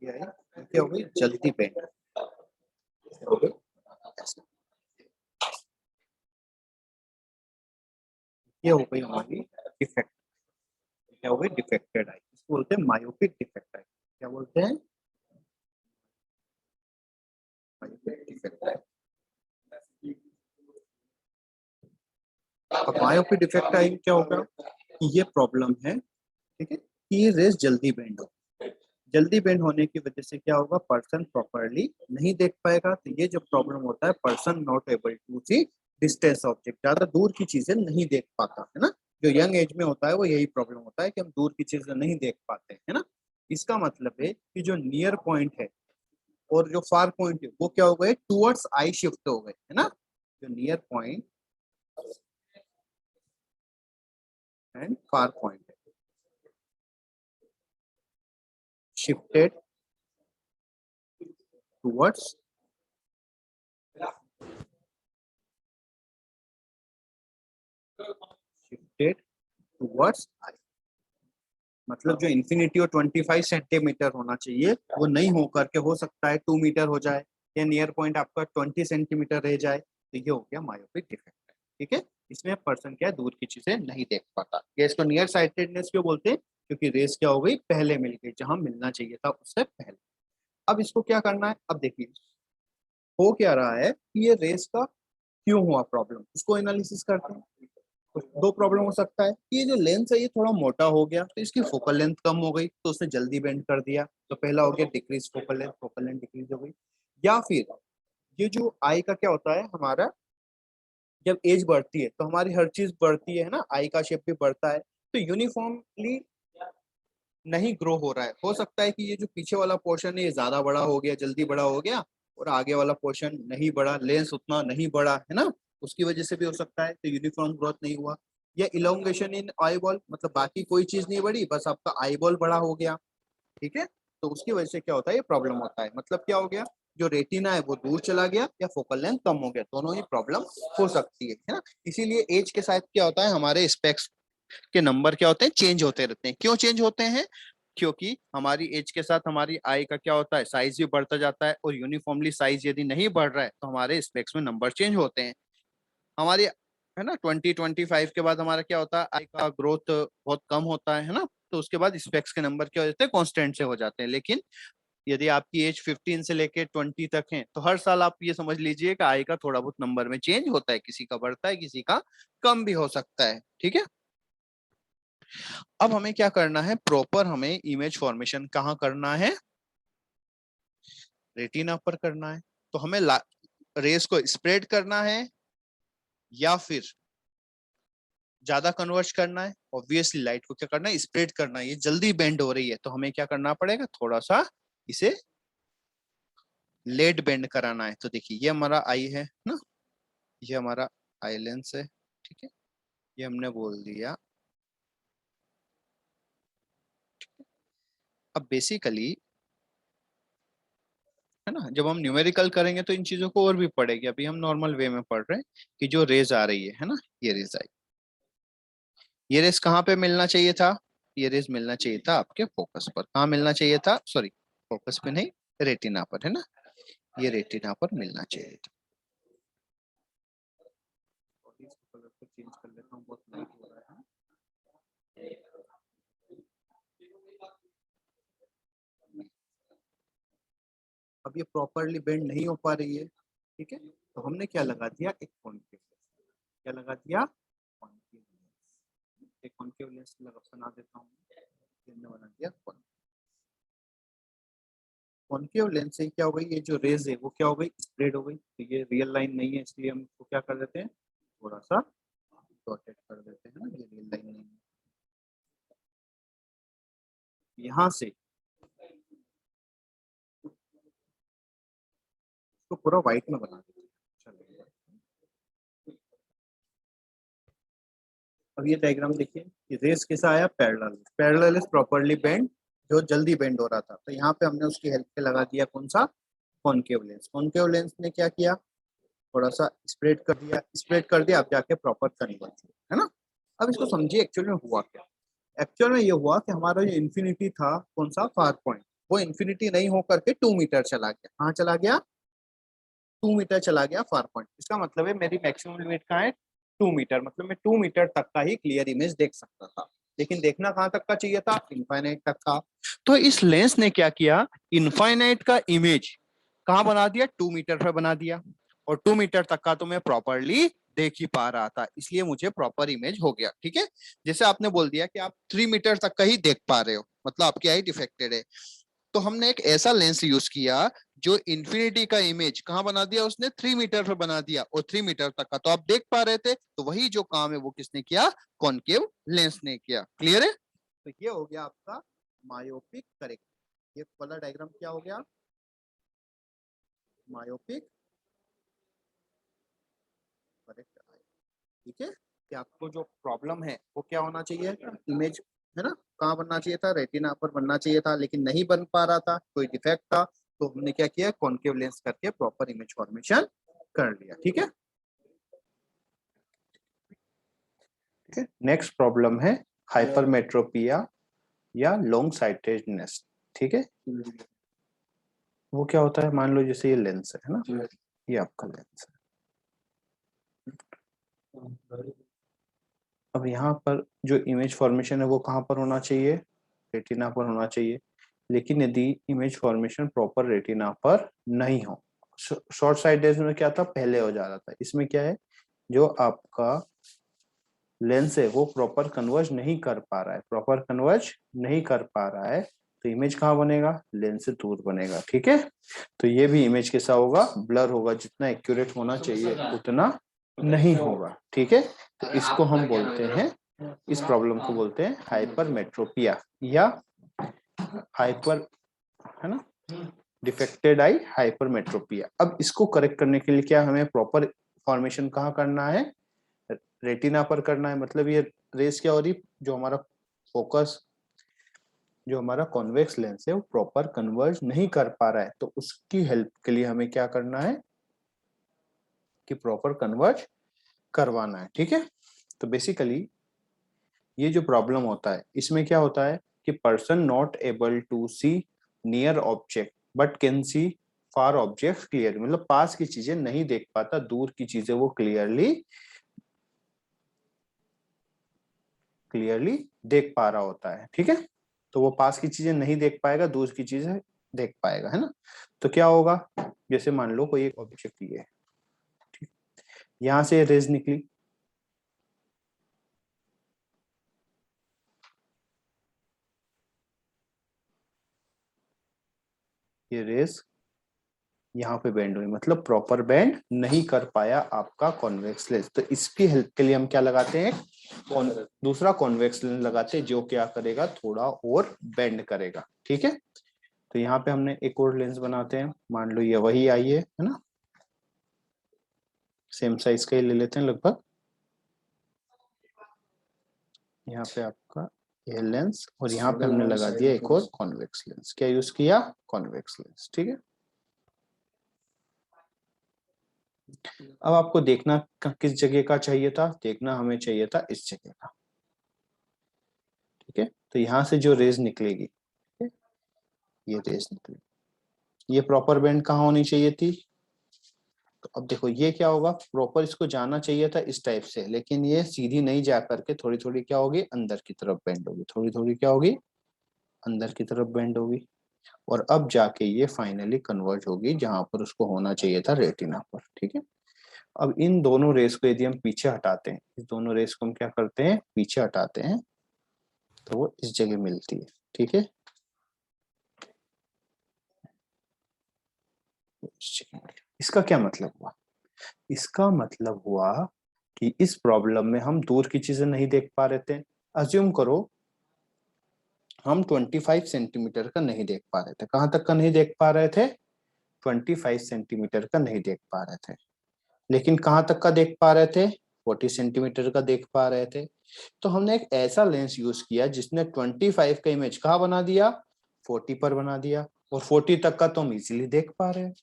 ये आई, क्या हो गई, जल्दी बेंड हो गई। ये हो गई हमारी डिफेक्ट, क्या हो गई, डिफेक्टेड आई। इसको बोलते हैं मायोपिक डिफेक्ट आई। क्या बोलते हैं, मायोपिक डिफेक्ट आई। अब मायोपिक डिफेक्ट आई क्या होगा कि ये प्रॉब्लम है, ठीक है, कि ये रेस जल्दी बेंड हो, जल्दी बेंड होने की वजह से क्या होगा, पर्सन प्रॉपरली नहीं देख पाएगा। तो ये जो प्रॉब्लम होता है, person not able to see distance object, ज्यादा दूर की चीजें नहीं देख पाता है ना। जो यंग एज में होता है वो यही प्रॉब्लम होता है कि हम दूर की चीजें नहीं देख पाते है ना। इसका मतलब है कि जो नियर पॉइंट है और जो फार पॉइंट है वो क्या हो गए, टूवर्ड्स आई शिफ्ट हो गए है ना। जो near point and far point है, shifted towards shifted towards I। मतलब जो इन्फिनिटी और 25 सेंटीमीटर होना चाहिए वो नहीं हो करके हो सकता है 2 मीटर हो जाए, या नियर पॉइंट आपका 20 सेंटीमीटर रह जाए, तो ये हो गया मायोपिक डिफेक्ट है, ठीक है। इसमें पर्सन क्या है, दूर की चीजें नहीं देख पाता। ये इसको नियर साइटेडनेस क्यों बोलते हैं, क्योंकि रेस क्या हो गई, पहले मिल गई जहां मिलना चाहिए था उससे पहले। अब इसको क्या करना है, अब देखिए हो क्या रहा है कि ये रेस का क्यों हुआ प्रॉब्लम, उसको एनालिसिस करते हैं। तो दो प्रॉब्लम हो सकता है कि ये जो लेंस है ये थोड़ा मोटा हो गया तो इसकी फोकल लेंथ कम हो गई तो उसने जल्दी बेंड कर दिया, तो पहला हो गया डिक्रीज फोकल लेंथ डिक्रीज हो गई। या फिर ये जो आई का क्या होता है हमारा, जब एज बढ़ती है तो हमारी हर चीज बढ़ती है ना, आई का शेप भी बढ़ता है, तो यूनिफॉर्मली नहीं ग्रो हो रहा है। हो सकता है कि ये जो पीछे वाला पोर्शन है ये ज्यादा बड़ा हो गया, जल्दी बड़ा हो गया, और आगे वाला पोर्शन नहीं बढ़ा, लेंस उतना नहीं बढ़ा है ना, उसकी वजह से भी हो सकता है, तो यूनिफॉर्म ग्रोथ नहीं हुआ। या इलोंगेशन इन आई बॉल, मतलब बाकी कोई चीज नहीं बढ़ी, बस आपका आई बॉल बड़ा हो गया, ठीक है। तो उसकी वजह से क्या होता है, ये प्रॉब्लम होता है। मतलब क्या हो गया, जो रेटिना है वो दूर चला गया या फोकल लेंथ कम हो गया, दोनों ही प्रॉब्लम हो सकती है ना। इसीलिए एज के साथ क्या होता है, हमारे स्पेक्स के नंबर क्या होते हैं, चेंज होते रहते हैं। क्यों चेंज होते हैं, क्योंकि हमारी एज के साथ हमारी आई का क्या होता है, साइज भी बढ़ता जाता है, और यूनिफॉर्मली साइज यदि नहीं बढ़ रहा है तो हमारे स्पेक्स में नंबर चेंज होते हैं। हमारी है ना 20-25 के बाद हमारा क्या होता है, आई का ग्रोथ बहुत कम होता है ना, तो उसके बाद स्पेक्स के नंबर क्या हो जाते हैं, कॉन्स्टेंट से हो जाते हैं। लेकिन यदि आपकी एज 15 से लेके 20 तक है तो हर साल आप ये समझ लीजिए कि आई का थोड़ा बहुत नंबर में चेंज होता है, किसी का बढ़ता है किसी का कम भी हो सकता है, ठीक है। अब हमें क्या करना है, प्रॉपर हमें इमेज फॉर्मेशन कहाँ करना है, रेटिना पर करना है। तो हमें रेस को स्प्रेड करना है या फिर ज्यादा कन्वर्ज करना है। ऑब्वियसली लाइट को क्या करना है, स्प्रेड करना है। ये जल्दी बेंड हो रही है तो हमें क्या करना पड़ेगा, थोड़ा सा इसे लेट बेंड कराना है। तो देखिए ये हमारा आई है ना, ये हमारा आई लेंस है, ठीक है, ये हमने बोल दिया। अब बेसिकली है ना, जब हम न्यूमेरिकल करेंगे तो इन चीजों को और भी पढ़ेगी, अभी हम नॉर्मल वे में पढ़ रहे हैं कि जो रेज आ रही है ना, ये रेज आई, ये रेस कहाँ पे मिलना चाहिए था, ये रेस मिलना चाहिए था आपके फोकस पर। कहाँ मिलना चाहिए था, सॉरी फोकस पे नहीं, रेटिना पर है ना, ये रेटिना पर मिलना चाहिए था। कलर को चेंज कर लेता हूँ, बहुत लाइट हो रहा है। अब ये प्रॉपरली बेंड नहीं हो पा रही है, ठीक है, तो हमने क्या लगा दिया, एक कॉन्केव, क्या लगा दिया, कॉन्केव लेंस। एक कॉन्केव लेंस लगा बना देता हूँ, हमने बना दिया कॉन्केव लेंस से क्या हो गई, ये जो रेज है वो क्या हो गई, स्प्रेड हो गई। तो ये रियल लाइन नहीं है, इसलिए हम इसको क्या कर देते हैं, थोड़ा सा डॉटेड कर देते हैं ना, ये रियल लाइन नहीं है। यहाँ से इसको पूरा व्हाइट में बना दीजिए। अब ये डायग्राम देखिए, ये रेस कैसा आया, parallel. Parallel is properly bend, जो जल्दी बेंड हो रहा था, तो यहाँ पे हमने उसकी हेल्प पे लगा दिया कौन सा, कॉनकेव लेंस। कॉनकेव लेंस ने क्या किया, थोड़ा सा स्प्रेड कर दिया, स्प्रेड कर दिया, अब जाके प्रॉपर कन्वर्ज है ना। अब इसको समझिए एक्चुअल में हुआ क्या। एक्चुअल में ये हुआ कि हमारा जो इन्फिनिटी था कौन सा, फार पॉइंट, वो इन्फिनिटी नहीं होकर के 2 मीटर चला गया। कहाँ चला गया, 2 मीटर चला गया फार पॉइंट। इसका मतलब है मेरी मैक्सिमम लिमिट कहाँ है, 2 मीटर। मतलब मैं 2 मीटर तक का ही क्लियर इमेज देख सकता था, लेकिन देखना कहाँ तक का चाहिए था, इनफाइनाइट तक का। तो इस लेंस ने क्या किया, इनफाइनाइट का इमेज कहाँ बना दिया, 2 मीटर पे बना दिया, और 2 मीटर तक का तो मैं प्रॉपरली देख ही पा रहा था, इसलिए मुझे प्रॉपर इमेज हो गया। ठीक है, जैसे आपने बोल दिया कि आप 3 मीटर तक का ही देख पा रहे हो, मतलब आपकी आई डिफेक्टेड है, तो हमने एक ऐसा लेंस यूज किया जो इन्फिनिटी का इमेज कहाँ बना दिया, उसने 3 मीटर पे बना दिया, और 3 मीटर तक का तो आप देख पा रहे थे। तो वही जो काम है वो किसने किया, कॉनकेव लेंस ने किया। क्लियर है, तो ये हो गया आपका मायोपिक करेक्ट। ये वाला डायग्राम क्या हो गया, मायोपिक करेक्ट। ठीक है, कि आपको जो प्रॉब्लम है वो क्या होना चाहिए, इमेज है ना, कहाँ बनना चाहिए था, रेटिना पर बनना चाहिए था, लेकिन नहीं बन पा रहा था, कोई डिफेक्ट था, तो हमने क्या किया, कॉनकेव लेंस करके प्रॉपर इमेज फॉर्मेशन कर लिया। ठीक है, ठीक है। नेक्स्ट प्रॉब्लम है हाइपरमेट्रोपिया या लॉन्ग साइटेडनेस। ठीक है, वो क्या होता है, मान लो जैसे ये लेंस है ना, ये आपका लेंस है। अब यहाँ पर जो इमेज फॉर्मेशन है वो कहाँ पर होना चाहिए, रेटिना पर होना चाहिए, लेकिन यदि इमेज फॉर्मेशन प्रॉपर रेटिना पर नहीं हो, शॉर्ट साइटेड में क्या था, पहले हो जा रहा था, इसमें क्या है, जो आपका लेंस है वो प्रॉपर कन्वर्ज नहीं कर पा रहा है, प्रॉपर कन्वर्ज नहीं कर पा रहा है, तो इमेज कहाँ बनेगा, लेंस से दूर बनेगा। ठीक है, तो ये भी इमेज कैसा होगा, ब्लर होगा, जितना एक्यूरेट होना चाहिए उतना नहीं होगा। ठीक है, तो इसको हम बोलते हैं, इस प्रॉब्लम को बोलते हैं हाइपरमेट्रोपिया या हाइपर, है ना, डिफेक्टेड आई हाइपरमेट्रोपिया। अब इसको करेक्ट करने के लिए क्या हमें प्रॉपर फॉर्मेशन कहाँ करना है, रेटिना पर करना है। मतलब ये रेस क्या हो रही, जो हमारा फोकस, जो हमारा कॉन्वेक्स लेंस है वो प्रॉपर कन्वर्ज नहीं कर पा रहा है, तो उसकी हेल्प के लिए हमें क्या करना है कि प्रॉपर कन्वर्ज करवाना है। ठीक है, तो बेसिकली ये जो प्रॉब्लम होता है इसमें क्या होता है कि person not able to see near object but can see far object clear, मतलब पास की चीजें नहीं देख पाता, दूर की चीजें वो क्लियरली देख पा रहा होता है। ठीक है, तो वो पास की चीजें नहीं देख पाएगा, दूर की चीजें देख पाएगा, है ना। तो क्या होगा, जैसे मान लो कोई एक ऑब्जेक्ट ये है, ठीक, यहां से रेज निकली, ये रेज यहाँ पे बेंड हुई, मतलब प्रॉपर बेंड नहीं कर पाया आपका कॉन्वेक्स लेंस, तो इसकी हेल्प के लिए हम क्या लगाते हैं, दूसरा कॉन्वेक्स लेंस लगाते हैं, जो क्या करेगा, थोड़ा और बेंड करेगा। ठीक है, तो यहाँ पे हमने एक और लेंस बनाते हैं, मान लो ये वही आई है ना, सेम साइज का ही ले लेते हैं लगभग। यहाँ पे आपका ये लेंस, और यहाँ पे हमने लगा दिया एक और कॉन्वेक्स लेंस। क्या यूज किया, कॉन्वेक्स लेंस। ठीक है, अब आपको देखना किस जगह का चाहिए था, देखना हमें चाहिए था इस जगह का। ठीक है, तो यहाँ से जो रेज निकलेगी, ठीक है, ये रेज निकलेगी, ये प्रॉपर बेंड कहाँ होनी चाहिए थी, तो अब देखो ये क्या होगा, प्रॉपर इसको जाना चाहिए था इस टाइप से, लेकिन ये सीधी नहीं जा करके थोड़ी थोड़ी क्या होगी, अंदर की तरफ बेंड होगी, थोड़ी थोड़ी क्या होगी, अंदर की तरफ बेंड होगी, और अब जाके ये फाइनली कन्वर्ज होगी जहां पर उसको होना चाहिए था, रेटिना पर। ठीक है, अब इन दोनों रेस को यदि हम पीछे हटाते हैं, इस दोनों रेस को हम क्या करते हैं, पीछे हटाते हैं, तो वो इस जगह मिलती है। ठीक है, इसका क्या मतलब हुआ, इसका मतलब हुआ कि इस प्रॉब्लम में हम दूर की चीजें नहीं देख पा रहे थे। अज्यूम करो हम 25 सेंटीमीटर का नहीं देख पा रहे थे, कहां तक का नहीं देख पा रहे थे, 25 सेंटीमीटर का नहीं देख पा रहे थे, लेकिन कहां तक का देख पा रहे थे, 40 सेंटीमीटर का देख पा रहे थे। तो हमने एक ऐसा लेंस यूज किया जिसने 25 का इमेज कहाँ बना दिया, 40 पर बना दिया, और 40 तक का तो हम इजीली देख पा रहे हैं।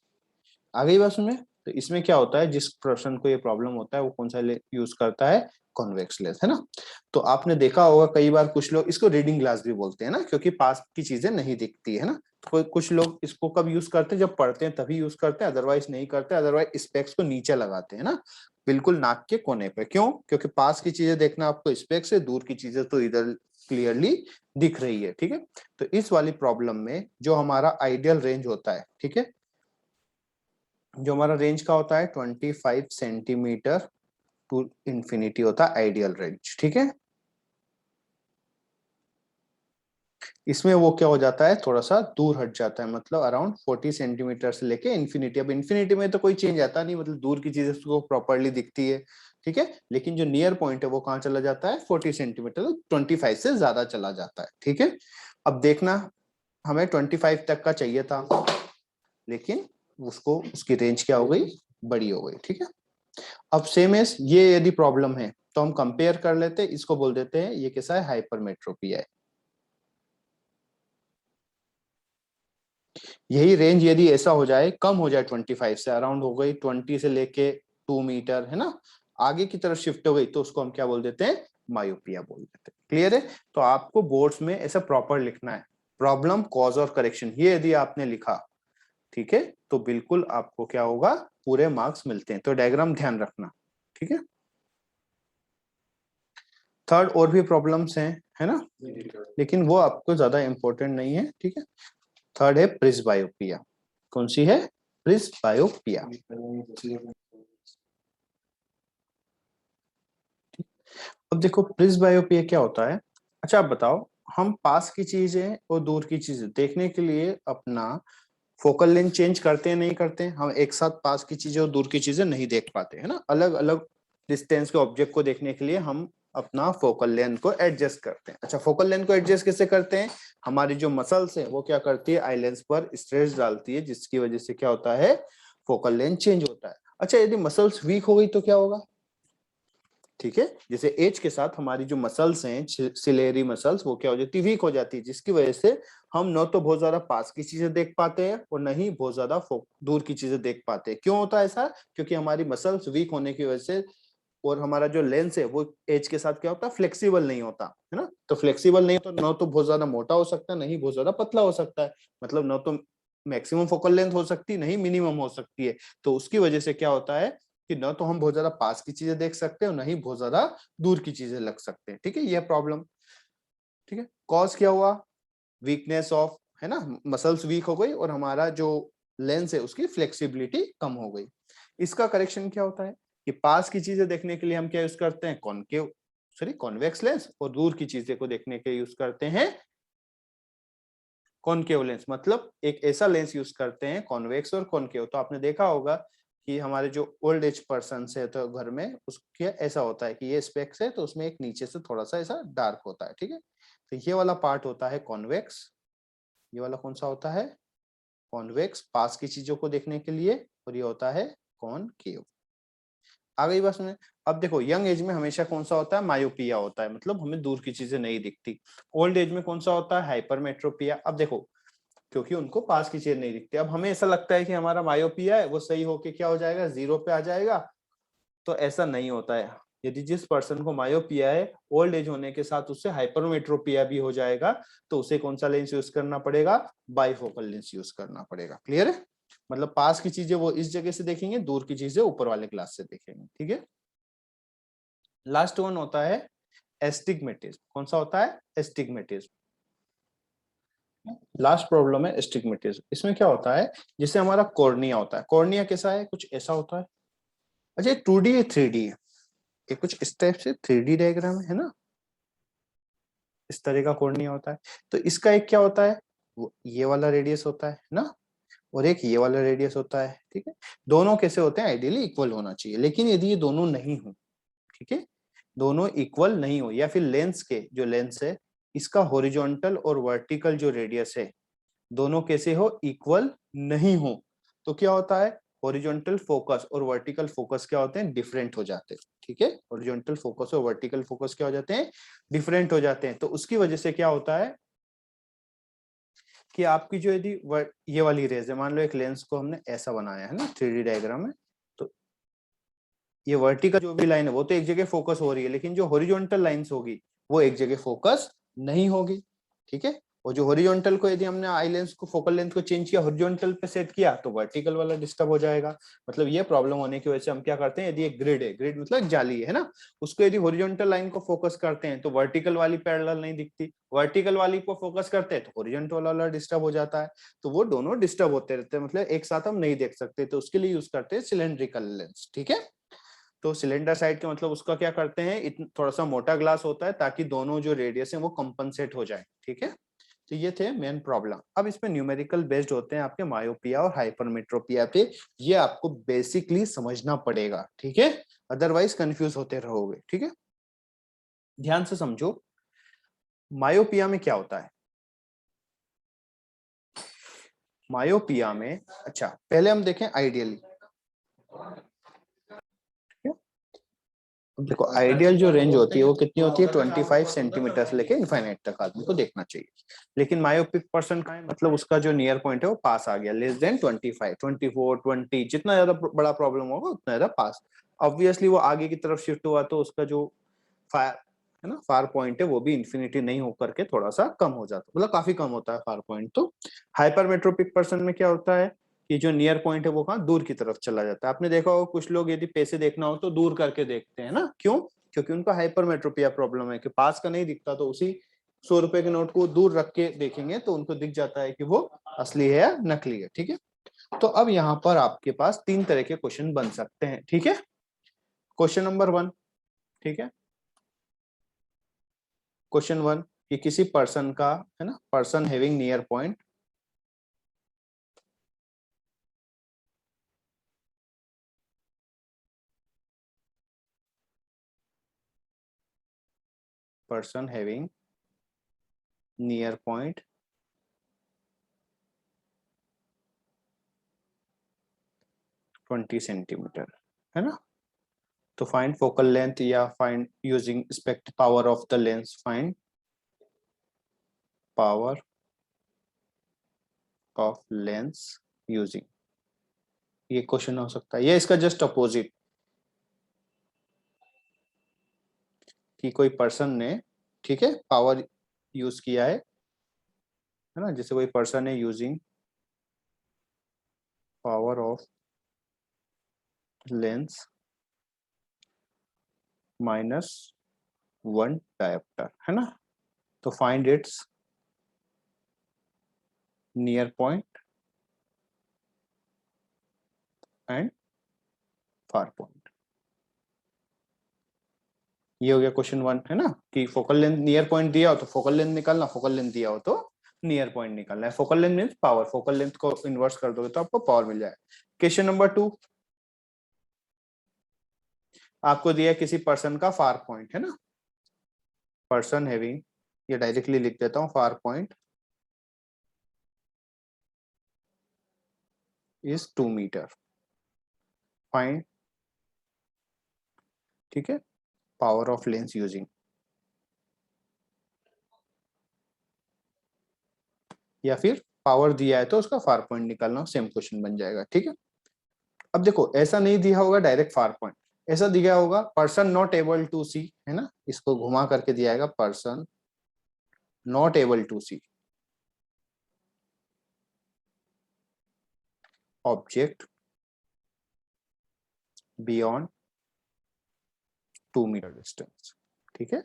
आ गई बात में। तो इसमें क्या होता है, जिस पर्सन को ये प्रॉब्लम होता है वो कौन सा यूज करता है, कॉन्वेक्स लेंस, है ना। तो आपने देखा होगा कई बार कुछ लोग इसको रीडिंग ग्लास भी बोलते हैं ना, क्योंकि पास की चीजें नहीं दिखती है ना। तो कुछ लोग इसको कब यूज करते हैं, जब पढ़ते हैं तभी यूज करते हैं, अदरवाइज नहीं करते, अदरवाइज स्पेक्स को नीचे लगाते हैं ना, बिल्कुल नाक के कोने पे। क्यों, क्योंकि पास की चीजें देखना आपको स्पेक्स से, दूर की चीजें तो इधर क्लियरली दिख रही है, ठीक है। तो इस वाली प्रॉब्लम में जो हमारा आइडियल रेंज होता है, ठीक है, जो हमारा रेंज का होता है 25 सेंटीमीटर टू इंफिनिटी होता है आइडियल रेंज, ठीक है। इसमें वो क्या हो जाता है, थोड़ा सा दूर हट जाता है, मतलब अराउंड 40 सेंटीमीटर से लेके इन्फिनिटी। अब इन्फिनिटी में तो कोई चेंज आता नहीं, मतलब दूर की चीजें उसको प्रॉपरली दिखती है, ठीक है। लेकिन जो नियर पॉइंट है वो कहाँ चला जाता है, 40 सेंटीमीटर, 25 से ज्यादा चला जाता है, ठीक है। अब देखना, हमें 25 तक का चाहिए था, लेकिन उसको उसकी रेंज क्या हो गई, बड़ी हो गई, ठीक है। अब सेम एस ये यदि प्रॉब्लम है तो हम कंपेयर कर लेते हैं, इसको बोल देते हैं ये कैसा है, हाइपरमेट्रोपी है। यही रेंज यदि ऐसा हो जाए, कम हो जाए 25 से, अराउंड हो गई 20 से लेके 2 मीटर, है ना, आगे की तरफ शिफ्ट हो गई, तो उसको हम क्या बोल देते हैं, मायोपिया बोल देते हैं। क्लियर है। तो आपको बोर्ड्स में ऐसा प्रॉपर लिखना है, प्रॉब्लम, कॉज और करेक्शन, ये यदि आपने लिखा, ठीक है, तो बिल्कुल आपको क्या होगा, पूरे मार्क्स मिलते हैं। तो डायग्राम ध्यान रखना, ठीक है। थर्ड और भी प्रॉब्लम्स हैं, है ना, लेकिन वो आपको ज्यादा इंपॉर्टेंट नहीं है, ठीक है। थर्ड है प्रिस्बायोपिया। कौन सी है, प्रिस्बायोपिया। अब देखो प्रिस्बायोपिया क्या होता है। अच्छा आप बताओ, हम पास की चीजें और दूर की चीजें देखने के लिए अपना फोकल लेंथ चेंज करते हैं, नहीं करते हैं, हम एक साथ पास की चीजें और दूर की चीजें नहीं देख पाते, है ना। अलग अलग डिस्टेंस के ऑब्जेक्ट को देखने के लिए हम अपना फोकल लेंथ को एडजस्ट करते हैं। अच्छा, फोकल लेंथ को एडजस्ट कैसे करते हैं, हमारी जो मसल्स है वो क्या करती है, आई लेंस पर स्ट्रेस डालती है, जिसकी वजह से क्या होता है, फोकल लेंथ चेंज होता है। अच्छा, यदि मसल्स वीक हो गई तो क्या होगा, ठीक है, जैसे एज के साथ हमारी जो मसल्स हैं, सिलेरी मसल्स, वो क्या हो जाती है, वीक हो जाती है, जिसकी वजह से हम न तो बहुत ज्यादा पास की चीजें देख पाते हैं और न ही बहुत ज्यादा दूर की चीजें देख पाते हैं। क्यों होता है ऐसा, क्योंकि हमारी मसल्स वीक होने की वजह से, और हमारा जो लेंस है वो एज के साथ क्या होता है, फ्लेक्सिबल नहीं होता, है ना। तो फ्लेक्सिबल नहीं होता, न तो बहुत ज्यादा मोटा हो सकता है, नहीं बहुत ज्यादा पतला हो सकता है, मतलब न तो मैक्सिमम फोकल लेंथ हो सकती है, नहीं मिनिमम हो सकती है। तो उसकी वजह से क्या होता है कि न तो हम बहुत ज्यादा पास की चीजें देख सकते हैं और नहीं बहुत ज्यादा दूर की चीजें लग सकते हैं, ठीक है, यह प्रॉब्लम, ठीक है। कॉज क्या हुआ, वीकनेस ऑफ, है ना, मसल्स वीक हो गई और हमारा जो लेंस है उसकी फ्लेक्सिबिलिटी कम हो गई। इसका करेक्शन क्या होता है कि पास की चीजें देखने के लिए हम क्या यूज करते हैं, कॉनकेव, सॉरी कॉन्वेक्स लेंस, और दूर की चीजें को देखने के लिए यूज करते हैं कॉनकेव लेंस। मतलब एक ऐसा लेंस यूज करते हैं, कॉन्वेक्स और कॉनकेव। तो आपने देखा होगा कि हमारे जो ओल्ड एज पर्सन है तो घर में उसके ऐसा होता है कि ये स्पेक्स है तो उसमें एक नीचे से थोड़ा सा ऐसा डार्क होता है, ठीक है। तो ये वाला पार्ट होता है कॉन्वेक्स, ये वाला कौन सा होता है, कॉन्वेक्स, पास की चीजों को देखने के लिए, और ये होता है कॉनकेव। आ गई बस में। अब देखो यंग एज में हमेशा कौन सा होता है, मायोपिया होता है, मतलब हमें दूर की चीजें नहीं दिखती। ओल्ड एज में कौन सा होता है, हाइपरमेट्रोपिया। अब देखो, क्योंकि उनको पास की चीज नहीं दिखती, अब हमें ऐसा लगता है कि हमारा मायोपिया है वो सही होके क्या हो जाएगा, 0 पे आ जाएगा। तो ऐसा नहीं होता है। यदि जिस पर्सन को मायोपिया है, ओल्ड एज होने के साथ उससे हाइपरमेट्रोपिया भी हो जाएगा, तो उसे कौन सा लेंस यूज करना पड़ेगा, बाइफोकल लेंस यूज करना पड़ेगा। क्लियर है, मतलब पास की चीजें वो इस जगह से देखेंगे, दूर की चीजें ऊपर वाले ग्लास से देखेंगे, ठीक है। लास्ट वन होता है एस्टिग्मेटिज्म। कौन सा होता है, एस्टिग्मेटिज्म। लास्ट प्रॉब्लम है एस्टिग्मेटिज्म। इसमें क्या होता है, जैसे हमारा कॉर्निया होता है, कॉर्निया कैसा है, कुछ ऐसा होता है। अच्छा, 2D है 3D है, ये कुछ इस टाइप से 3D डायग्राम है ना, इस तरह का कॉर्निया होता है। तो इसका एक क्या होता है, ये वाला रेडियस होता है ना, और एक ये वाला रेडियस होता है, ठीक है। दोनों कैसे होते हैं, आइडियली इक्वल होना चाहिए, लेकिन यदि ये दोनों नहीं हो, ठीक है, दोनों इक्वल नहीं हो, या फिर लेंस के जो लेंस है इसका हॉरिजॉन्टल और वर्टिकल जो रेडियस है दोनों कैसे हो, इक्वल नहीं हो, तो क्या होता है, हॉरिजॉन्टल फोकस और वर्टिकल फोकस क्या होते हैं, डिफरेंट हो जाते हैं। ठीक है, हॉरिजॉन्टल फोकस और वर्टिकल फोकस क्या हो जाते हैं, डिफरेंट हो जाते हैं। तो उसकी वजह से क्या होता है कि आपकी जो यदि ये वाली रेज है, मान लो एक लेंस को हमने ऐसा बनाया है ना 3D डायग्राम में, तो ये वर्टिकल जो भी लाइन है वो तो एक जगह फोकस हो रही है, लेकिन जो हॉरिजॉन्टल लाइंस होगी वो एक जगह फोकस नहीं होगी। ठीक है, और जो हॉरिजॉन्टल को यदि हमने आई लेंस को फोकल लेंथ को चेंज किया, हॉरिजॉन्टल पे सेट किया, तो वर्टिकल वाला डिस्टर्ब हो जाएगा। मतलब ये प्रॉब्लम होने की वजह से हम क्या करते हैं, यदि एक ग्रिड है, ग्रिड मतलब जाली है ना, उसको यदि हॉरिजॉन्टल लाइन को फोकस करते हैं तो वर्टिकल वाली पैरेलल नहीं दिखती, वर्टिकल वाली को फोकस करते हैं तो हॉरिजॉन्टल वाला डिस्टर्ब हो जाता है। तो वो दोनों डिस्टर्ब होते रहते हैं, मतलब एक साथ हम नहीं देख सकते, तो उसके लिए यूज करते हैं सिलेंड्रिकल लेंस। ठीक है, तो सिलेंडर साइड के मतलब उसका क्या करते हैं, थोड़ा सा मोटा ग्लास होता है ताकि दोनों जो रेडियस है वो कंपनसेट हो जाए। ठीक है, तो ये थे मेन प्रॉब्लम। अब इसमें न्यूमेरिकल बेस्ड होते हैं आपके मायोपिया और हाइपरमेट्रोपिया पे, ये आपको बेसिकली समझना पड़ेगा। ठीक है, अदरवाइज कंफ्यूज होते रहोगे। ठीक है, ध्यान से समझो, मायोपिया में क्या होता है। मायोपिया में, अच्छा पहले हम देखें आइडियली। देखो आइडियल जो रेंज होती है वो कितनी होती है, 25 सेंटीमीटर से लेके इनफाइनाइट तक आदमी को देखना चाहिए। लेकिन मायोपिक पर्सन का है, मतलब उसका जो नियर पॉइंट है वो पास आ गया, लेस देन 25, 24, 20, जितना ज्यादा बड़ा प्रॉब्लम होगा उतना ज्यादा पास। ऑब्वियसली वो आगे की तरफ शिफ्ट हुआ तो उसका जो फायर है ना, फार पॉइंट है वो भी इन्फिनिटी नहीं होकर के थोड़ा सा कम हो जाता है, मतलब काफी कम होता है फार पॉइंट। तो हाइपरमेट्रोपिक पर्सन में क्या होता है कि जो नियर पॉइंट है वो कहाँ, दूर की तरफ चला जाता है। आपने देखा होगा कुछ लोग यदि पैसे देखना हो तो दूर करके देखते हैं ना, क्यों, क्योंकि उनका हाइपरमेट्रोपिया प्रॉब्लम है कि पास का नहीं दिखता, तो उसी 100 रुपए के नोट को दूर रख के देखेंगे तो उनको दिख जाता है कि वो असली है या नकली है। ठीक है, तो अब यहाँ पर आपके पास 3 तरह के क्वेश्चन बन सकते हैं। ठीक है, क्वेश्चन नंबर 1, ठीक है, क्वेश्चन 1 कि किसी पर्सन का है ना, person having near point, person having near point 20 centimetre, है ना। तो फाइंड फोकल लेंथ या फाइंड यूजिंग स्पेक्ट power of the lens, find power of lens using, ये क्वेश्चन हो सकता है। ये इसका जस्ट अपोजिट, कि कोई पर्सन ने, ठीक है, पावर यूज किया है ना, जैसे कोई पर्सन है using power of lens -1 dioptre, है ना। तो find its near point and far point. ये हो गया क्वेश्चन 1, है ना, कि फोकल लेंथ नियर पॉइंट दिया हो तो फोकल लेंथ निकालना, फोकल लेंथ दिया हो तो नियर पॉइंट निकालना है। Focal length means power, focal length को इन्वर्स कर दोगे तो आपको पावर मिल जाए। क्वेश्चन नंबर 2, आपको दिया किसी पर्सन का फार पॉइंट, है ना, पर्सन हैविंग, ये डायरेक्टली लिख देता हूं, far point is 2 metre, find, ठीक है, पावर ऑफ लेंस यूजिंग, या फिर पावर दिया है तो उसका फार पॉइंट निकालना, सेम क्वेश्चन बन जाएगा। ठीक है, अब देखो ऐसा नहीं दिया होगा डायरेक्ट फार पॉइंट, ऐसा दिया होगा person not able to see, है ना, इसको घुमा करके दिया है person not able to see object beyond 2 metre distance. ठीक है,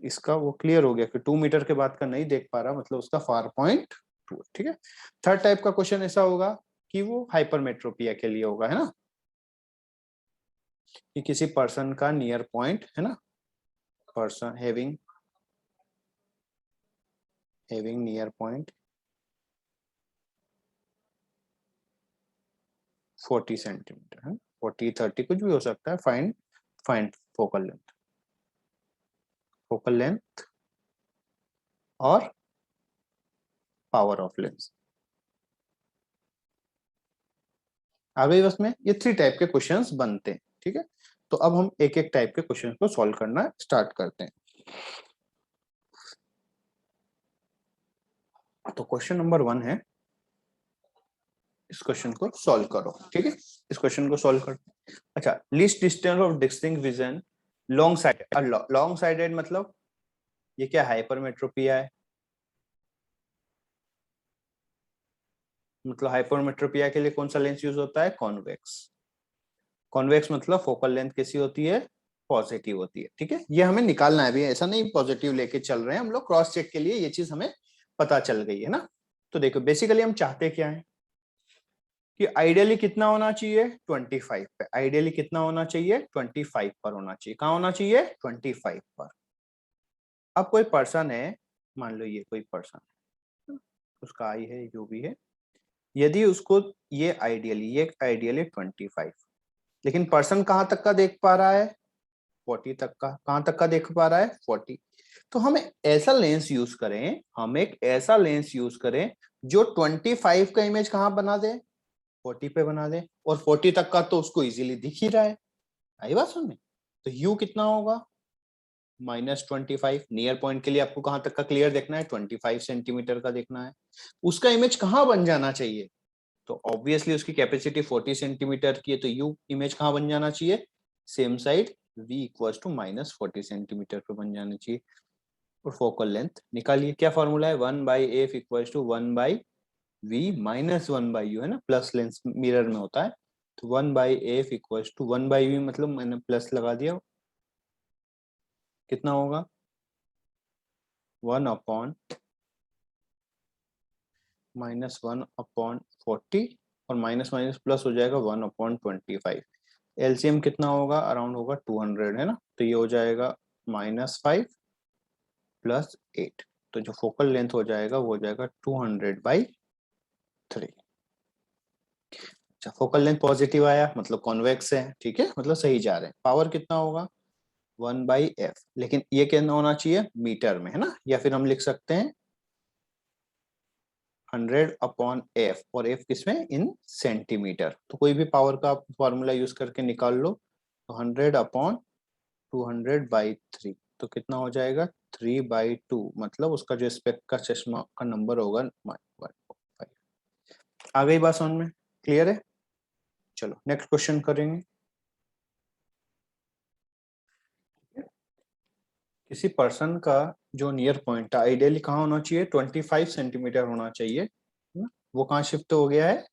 इसका वो क्लियर हो गया कि 2 मीटर के बाद का नहीं देख पा रहा, मतलब उसका फार पॉइंट 2। ठीक है, थर्ड टाइप का क्वेश्चन ऐसा होगा कि वो हाइपरमेट्रोपिया के लिए होगा, है ना, कि किसी पर्सन का नियर पॉइंट, है ना, person having near point 40 centimetre है, 40 30 कुछ भी हो सकता है। फाइंड फाइंड फोकल लेंथ और पावर ऑफ लेंस। आ गई बस में, ये 3 टाइप के क्वेश्चंस बनते हैं, ठीक है। तो अब हम एक एक टाइप के क्वेश्चन को सॉल्व करना स्टार्ट करते हैं। तो क्वेश्चन नंबर 1 है, इस क्वेश्चन को सॉल्व करो, ठीक है। इस क्वेश्चन को सॉल्व कर, अच्छा, least distance of distinct vision long sided. Long sided मतलब ये क्या, हाइपरमेट्रोपिया है। मतलब हाइपरमेट्रोपिया के लिए कौन सा लेंस यूज होता है, कॉन्वेक्स। कॉन्वेक्स मतलब फोकल लेंथ कैसी होती है, पॉजिटिव होती है, ठीक है। ये हमें निकालना है, अभी ऐसा नहीं पॉजिटिव लेके चल रहे हैं हम लोग, क्रॉस चेक के लिए ये चीज हमें पता चल गई है ना। तो देखो बेसिकली हम चाहते क्या है कि आइडियली कितना होना चाहिए 25 पे, आइडियली कितना होना चाहिए 25 पर होना चाहिए। कहाँ होना चाहिए 25 पर। अब कोई पर्सन है, मान लो ये कोई पर्सन, उसका आई है, जो भी है, यदि उसको ये आइडियली 25, लेकिन पर्सन कहाँ तक का देख पा रहा है 40 तक का। कहाँ तक का देख पा रहा है 40। तो हम ऐसा लेंस यूज करें, हम एक ऐसा लेंस यूज करें जो 25 का इमेज कहाँ बना दे, 40 पे बना दे, और 40 तक का तो उसको इजीली दिख ही रहा है। आई बात समझ में। तो यू कितना होगा -25। नियर पॉइंट के लिए आपको कहां तक का क्लियर देखना है, 25 सेंटीमीटर का देखना है। उसका इमेज कहाँ बन जाना चाहिए, तो ऑब्वियसली उसकी कैपेसिटी 40 सेंटीमीटर की है, तो यू इमेज कहाँ बन जाना चाहिए, same side v equals to -40 centimetre पे बन जानी चाहिए। और फोकल लेंथ निकालिए, क्या फॉर्मूला है, 1/f equals to 1/v minus 1/u, है ना, प्लस लेंस मिरर में होता है। तो 1/f इक्वल्स टू 1/v, मतलब मैंने प्लस लगा दिया, कितना होगा 1/, -1/40, और माइनस माइनस प्लस हो जाएगा 1/25। एलसीएम कितना होगा, अराउंड होगा 200, है ना। तो ये हो जाएगा -5 + 8, तो जो फोकल लेंथ हो जाएगा वो हो जाएगा 200/3। अच्छा, फोकल लेंथ पॉजिटिव आया मतलब कॉन्वेक्स है, ठीक है, मतलब सही जा रहे हैं। पावर कितना होगा 1/f, लेकिन ये क्या होना चाहिए मीटर में, है ना, या फिर हम लिख सकते हैं 100/f, और f किसमें, इन सेंटीमीटर। तो कोई भी पावर का फॉर्मूला यूज करके निकाल लो। तो 100/200/3, तो कितना हो जाएगा 3/2, मतलब उसका जो स्पेक्ट का चश्मा का नंबर होगा 1.5। आ गई बात समझ में, क्लियर है। चलो नेक्स्ट क्वेश्चन करेंगे। किसी पर्सन का जो नियर पॉइंट है आइडियली कहाँ होना चाहिए 25 सेंटीमीटर होना चाहिए, है ना? वो कहाँ शिफ्ट हो गया है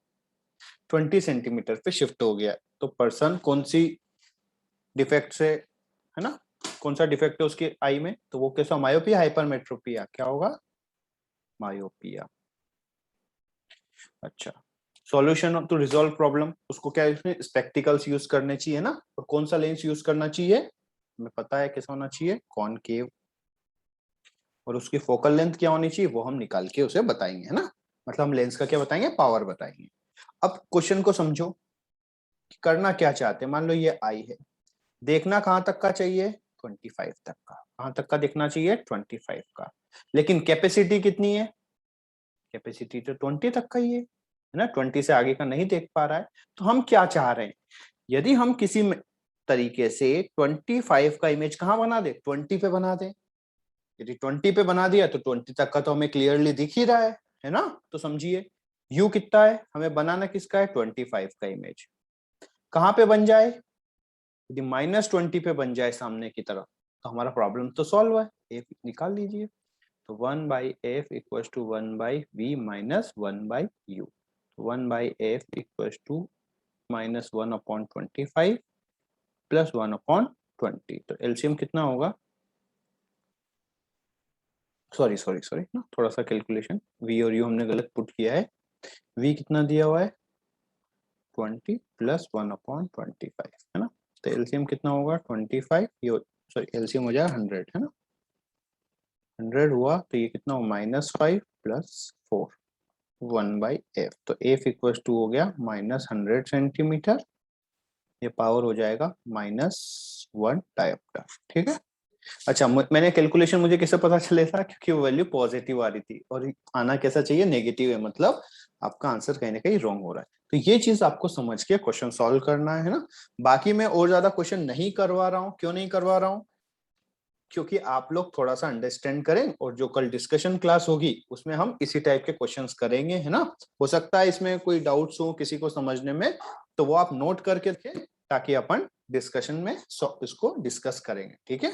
20 सेंटीमीटर पे शिफ्ट हो गया है। तो पर्सन कौन सी डिफेक्ट से, है ना, कौन सा डिफेक्ट है उसके आई में, तो वो कैसा, मायोपिया हाइपरमेट्रोपिया, क्या होगा मायोपिया। अच्छा, सॉल्यूशन टू रिजॉल्व प्रॉब्लम, उसको क्या इसमें स्पेक्टिकल्स यूज करने चाहिए ना, और कौन सा लेंस यूज करना चाहिए, हमें पता है कैसा होना चाहिए कॉनकेव। और उसकी फोकल लेंथ क्या होनी चाहिए वो हम निकाल के उसे बताएंगे, है ना। मतलब हम लेंस का क्या बताएंगे, पावर बताएंगे। अब क्वेश्चन को समझो कि करना क्या चाहते हैं। मान लो ये आई है, देखना कहां तक का चाहिए 25 तक का, कहां तक का देखना चाहिए 25 का, लेकिन कैपेसिटी कितनी है, कैपेसिटी तो 20 तक का ही है ना, 20 से आगे का नहीं देख पा रहा है। तो हम क्या चाह रहे हैं, यदि हम किसी तरीके से 25 का इमेज कहाँ बना दे 20 पे बना दे, यदि 20 पे बना दिया तो 20 तक का तो हमें क्लियरली दिख ही रहा है ना। तो समझिए यू कितना है, हमें बनाना किसका है 25 का इमेज, कहाँ पे बन जाए, यदि -20 पे बन जाए सामने की तरफ, तो हमारा प्रॉब्लम तो सॉल्व है, एफ निकाल लीजिए। तो 1/f equals to 1/v minus 1/u, 1/f equals to -1/25 plus 1/20। तो एलसीएम कितना होगा, सॉरी सॉरी सॉरी ना, थोड़ा सा कैलकुलेशन, v और u हमने गलत पुट किया है। v कितना दिया हुआ है 20 प्लस 1/25, है ना। तो एलसीएम कितना होगा 25, ये सॉरी एलसीएम हो जाएगा 100, है ना। 100 हुआ तो ये कितना हो -5 + 4, 1/f। तो f इक्वल्स टू हो गया -100 सेंटीमीटर, ये पावर हो जाएगा -1 डायोप्टर, ठीक है। अच्छा, मैंने कैलकुलेशन मुझे कैसे पता चले था, क्योंकि वो वैल्यू पॉजिटिव आ रही थी, और आना कैसा चाहिए, नेगेटिव है, मतलब आपका आंसर कहीं ना कहीं रॉन्ग हो रहा है। तो ये चीज आपको समझ के क्वेश्चन सॉल्व करना है ना। बाकी मैं और ज्यादा क्वेश्चन नहीं करवा रहा हूँ। क्यों नहीं करवा रहा हूँ? क्योंकि आप लोग थोड़ा सा अंडरस्टैंड करें, और जो कल डिस्कशन क्लास होगी उसमें हम इसी टाइप के क्वेश्चंस करेंगे, है ना। हो सकता है इसमें कोई डाउट्स हो किसी को समझने में, तो वो आप नोट करके रखें, ताकि अपन डिस्कशन में इसको डिस्कस करेंगे, ठीक है।